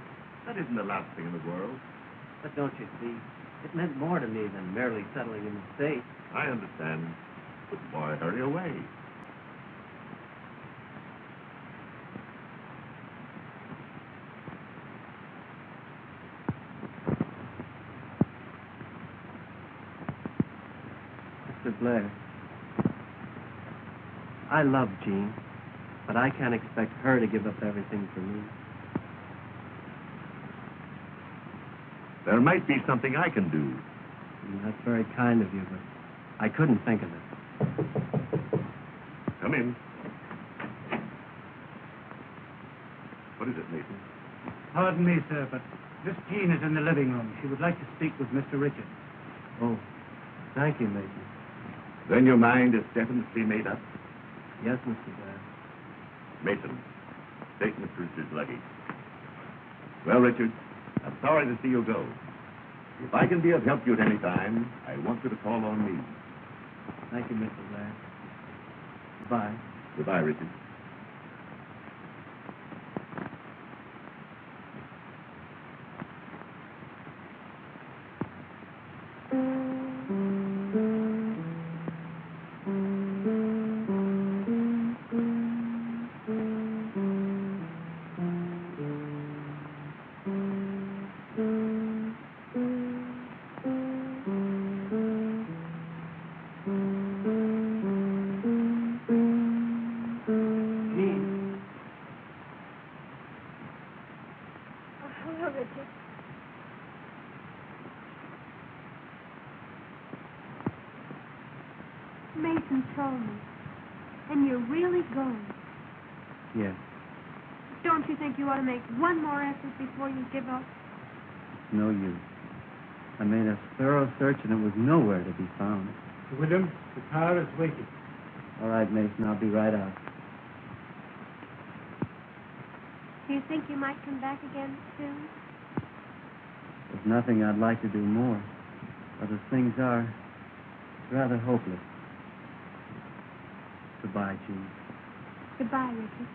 That isn't the last thing in the world. But don't you see, it meant more to me than merely settling an estate. I understand. But boy, hurry away. Mr. Blair, I love Jean, but I can't expect her to give up everything for me. There might be something I can do. That's very kind of you, but I couldn't think of it. Come in. What is it, Nathan? Pardon me, sir, but Miss Jean is in the living room. She would like to speak with Mr. Richard. Oh, thank you, Mason. Then your mind is definitely made up? Yes, Mr. Blair. Mason, take Mr. Richard's luggage. Well, Richard, I'm sorry to see you go. If I can be of help to you at any time, I want you to call on me. Thank you, Mr. Blair. Goodbye. Goodbye, Richard. Mason told me. And you're really going. Yes. Don't you think you ought to make one more effort before you give up? It's no use. I made a thorough search and it was nowhere to be found. William, the car is waiting. All right, Mason, I'll be right out. Do you think you might come back again soon? There's nothing I'd like to do more. But as things are, it's rather hopeless. Goodbye, Jean. Goodbye, Richard.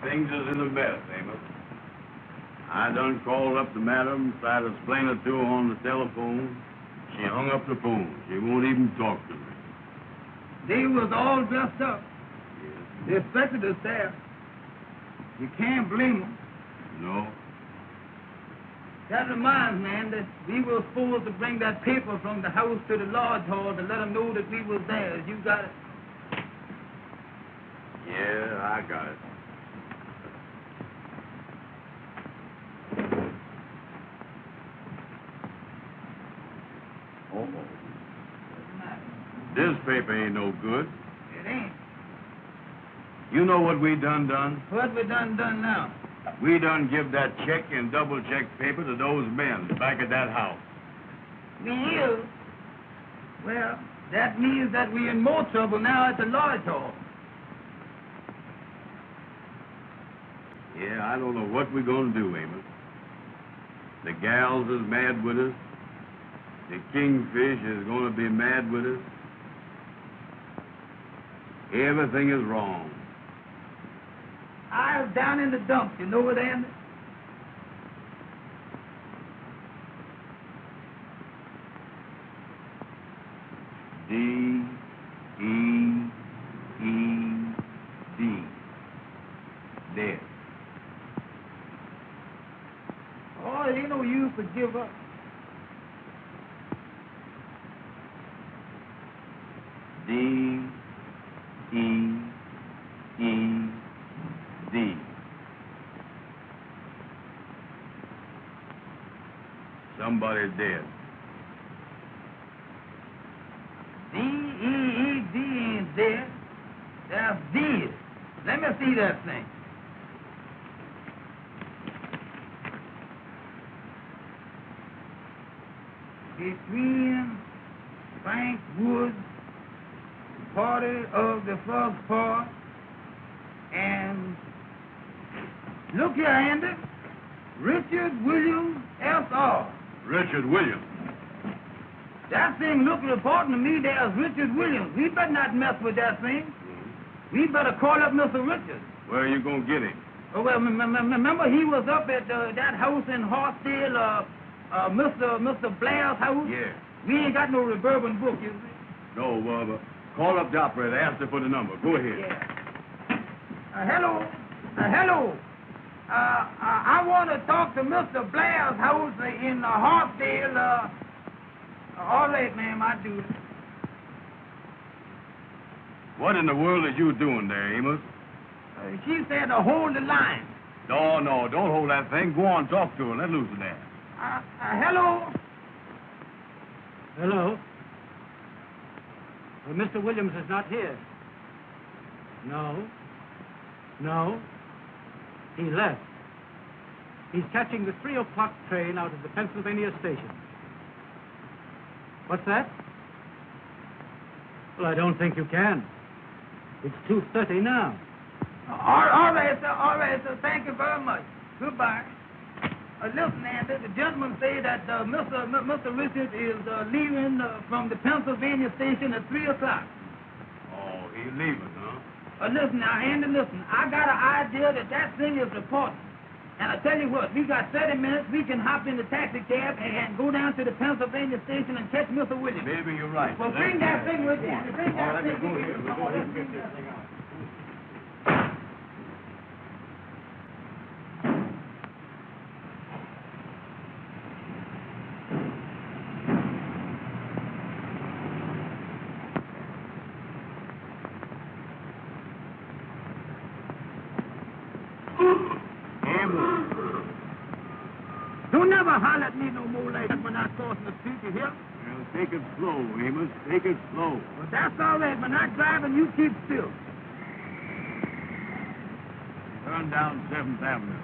Things is in a mess, Amos. I done called up the madam, tried to explain it to her on the telephone. She hung up the phone. She won't even talk to me. They was all dressed up. Yes. They expected us there. You can't blame them. No. That reminds me, man, that we were supposed to bring that paper from the house to the lodge hall to let them know that we was there. You got it? Yeah, I got it. This paper ain't no good. It ain't. You know what we done? What we done now? We done give that check and double check paper to those men back at that house. We is. Well, that means that we in more trouble now at the lodge hall. Yeah, I don't know what we're gonna do, Amos. The gals is mad with us. The kingfish is gonna be mad with us. Everything is wrong. I was down in the dumps. You know it, Andy? D-E-E-D. Dead. Oh, it ain't no use to give up. D-E-E-D. Somebody's dead. D-E-E-D ain't dead. That's dead. Let me see that thing. Between Frank Woods, party of the first part, and look here, Andy, Richard Williams, S.R. Richard Williams. That thing looked reporting to me there as Richard Williams. We better not mess with that thing. We better call up Mr. Richards. Where are you going to get him? Oh, well, remember he was up at that house in Hartsdale, Mr. Blair's house? Yeah. We ain't got no reverbing book, you see. No, call up the operator. Ask her for the number. Go ahead. Yeah. Hello. Hello. I want to talk to Mr. Blair's house in Hartsdale. All right, ma'am, I do. What in the world are you doing there, Amos? She said to hold the line. No, don't hold that thing. Go on, talk to her. Let loose of that. Hello. Hello? Well, Mr. Williams is not here. No. He left. He's catching the 3 o'clock train out of the Pennsylvania station. What's that? Well, I don't think you can. It's 2:30 now. All right, sir. Thank you very much. Goodbye. Listen, Andy, the gentleman say that Mr. Richards is leaving from the Pennsylvania station at 3 o'clock. Oh, he's leaving, huh? Listen now, Andy, listen. I got an idea that thing is important. And I tell you what, we got 30 minutes. We can hop in the taxi cab and go down to the Pennsylvania station and catch Mr. Williams. Maybe you're right. Well, bring that thing with you. Bring that thing go with here. you. Let's get this thing out. Don't never holler at me no more like that when I cross the street, you hear? Well, take it slow, Amos. Take it slow. Well, that's all right. When I drive and you keep still. Turn down 7th Avenue.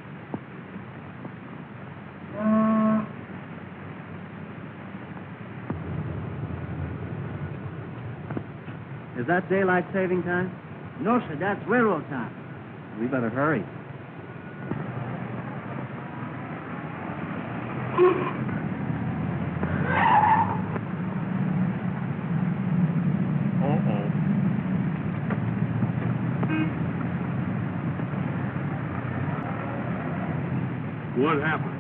Is that daylight saving time? No, sir, that's railroad time. We better hurry. What happened?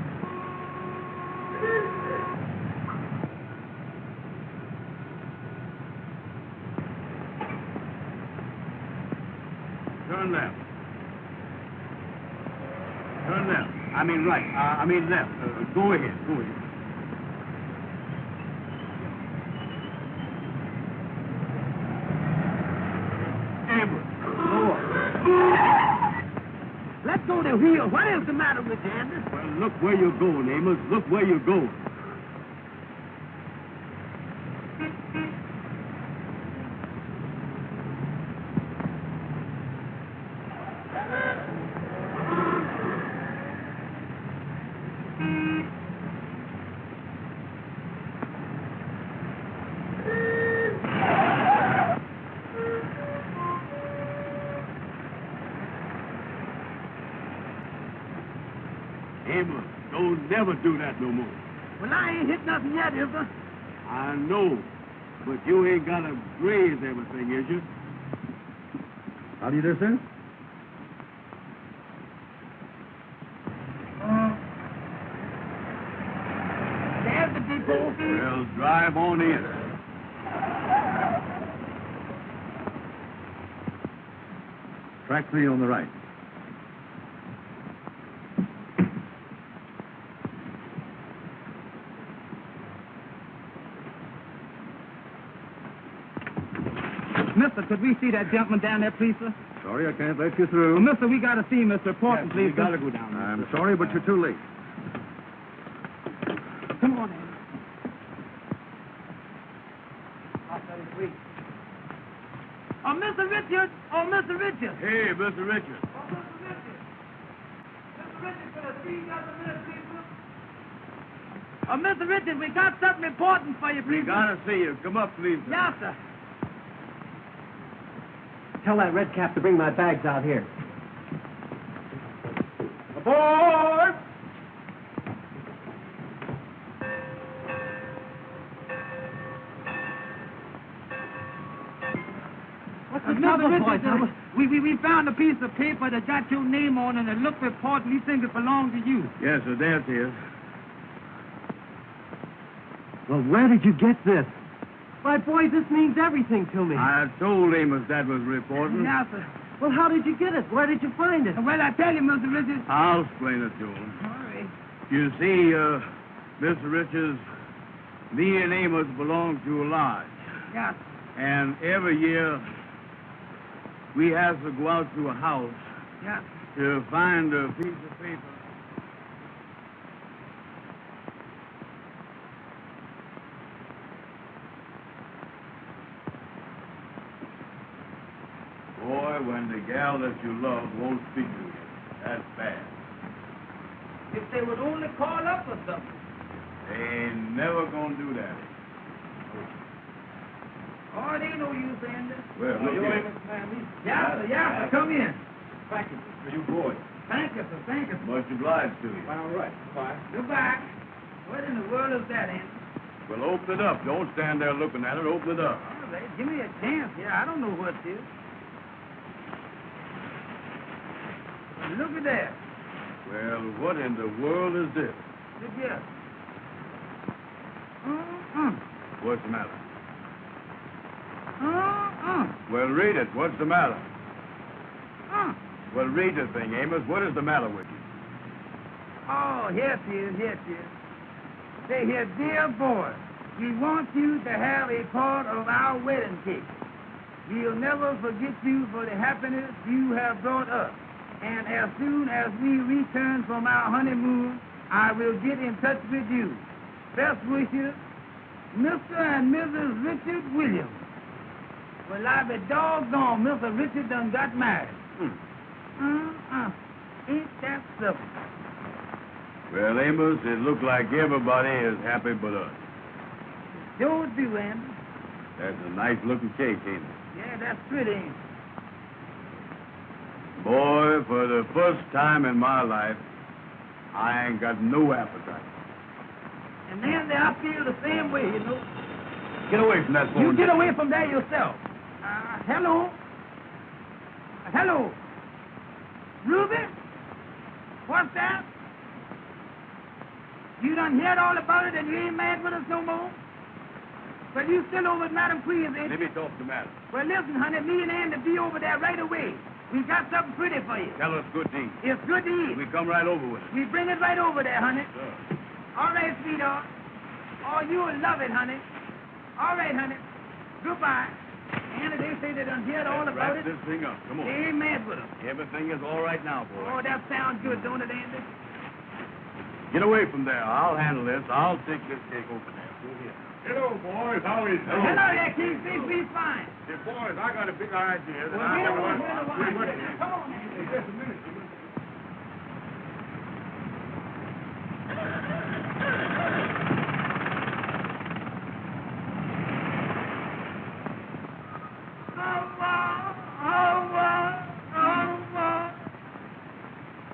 Turn left. Turn left. I mean right. I mean left. Go ahead. Go ahead. Amos. Let go the wheel. What is the matter with you, Andy? Well, look where you're going, Amos. Look where you're going. Amos, don't never do that no more. Well, I ain't hit nothing yet, is there? I know, but you ain't got to graze everything, is you? How do you do, sir? go? Well, drive on in. Track 3 on the right. Mister, could we see that gentleman down there, please, sir? Sorry, I can't let you through. Well, mister, we got to see Mr. Porton, please. We gotta go down there. I'm sorry, but you're too late. Come on, Andy. I'll tell you the reason. Oh, Mr. Richard! Oh, Mr. Richard! Hey, Mr. Richard. Oh, Mr. Richard! Mr. Richard, can I see you just a minute, please, sir? Oh, Mr. Richard, we got something important for you, please. We gotta see you. Come up, please. Yes, sir. Tell that red cap to bring my bags out here. Aboard! What's the trouble, boys? We found a piece of paper that got your name on and it looked important. We think it belonged to you. Yes, sir, there it is. Well, where did you get this? Why, boys, this means everything to me. I told Amos that was reporting. Yes, sir. Well, how did you get it? Where did you find it? Well, I tell you, Mr. Richards. I'll explain it to him. All right. You see, Mr. Richards, me and Amos belong to a lodge. Yes. And every year, we have to go out to a house Yes. to find a piece of paper. Boy, when the gal that you love won't speak to you, that's bad. If they would only call up or something. They ain't never gonna do that. Oh, it ain't no use, Andy. Well, look here. Yes, sir. Yes, sir. Come in. Thank you for you boys. Thank you, sir. Thank you, sir. Much obliged to you. All right. Bye. Goodbye. What in the world is that, Andy? Well, open it up. Don't stand there looking at it. Open it up. All right. Give me a chance here. I don't know what it is. Look at that. Well, what in the world is this? Look here. What's the matter? Uh-uh. Well, read it. What's the matter? Well, read the thing, Amos. What is the matter with you? Oh, here it is. Here it is. Say here, dear boy, we want you to have a part of our wedding cake. We'll never forget you for the happiness you have brought us. And as soon as we return from our honeymoon, I will get in touch with you. Best wishes, Mr. and Mrs. Richard Williams. Well, I be doggone, Mr. Richard done got married. Ain't that something? Well, Amos, it looks like everybody is happy but us. Sure do, Andy. That's a nice-looking cake, ain't it? Yeah, that's pretty, ain't it? Boy, for the first time in my life, I ain't got no appetite. And Andy, I feel the same way, you know. Get away from that phone. You get away from there yourself. Hello? Hello? Ruben? What's that? You done heard all about it and you ain't mad with us no more? Well, you still over at Madam Queen's, ain't Let you? me talk to Madam. Well, listen, honey, me and Andy be over there right away. We got something pretty for you. Tell us good things. It's good to eat. We come right over with it. We bring it right over there, honey. Sure. All right, sweetheart. Oh, you'll love it, honey. All right, honey. Goodbye. Andy, they say they done heard all about Wrap it. this thing up. Come on. They ain't mad with us. Everything is all right now, boy. Oh, that sounds good, don't it, Andy? Get away from there. I'll handle this. I'll take this cake over there. Go here. Hello, boys. How is it? Hello there, King. Be fine. Hey, boys, I got a big idea. That Well, I we don't want want to Wait, hear the Come on, Andy. Just a minute.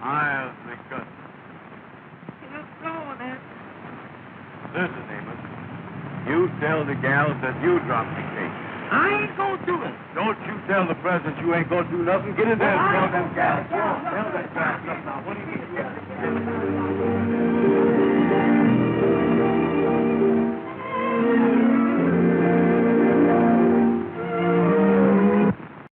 I'll think good. Listen, Amos. You tell the gals that you dropped the cake. I ain't gonna do it. Don't you tell the president you ain't gonna do nothing. Get in there and tell them gals. Tell them gals. Now, what do you mean?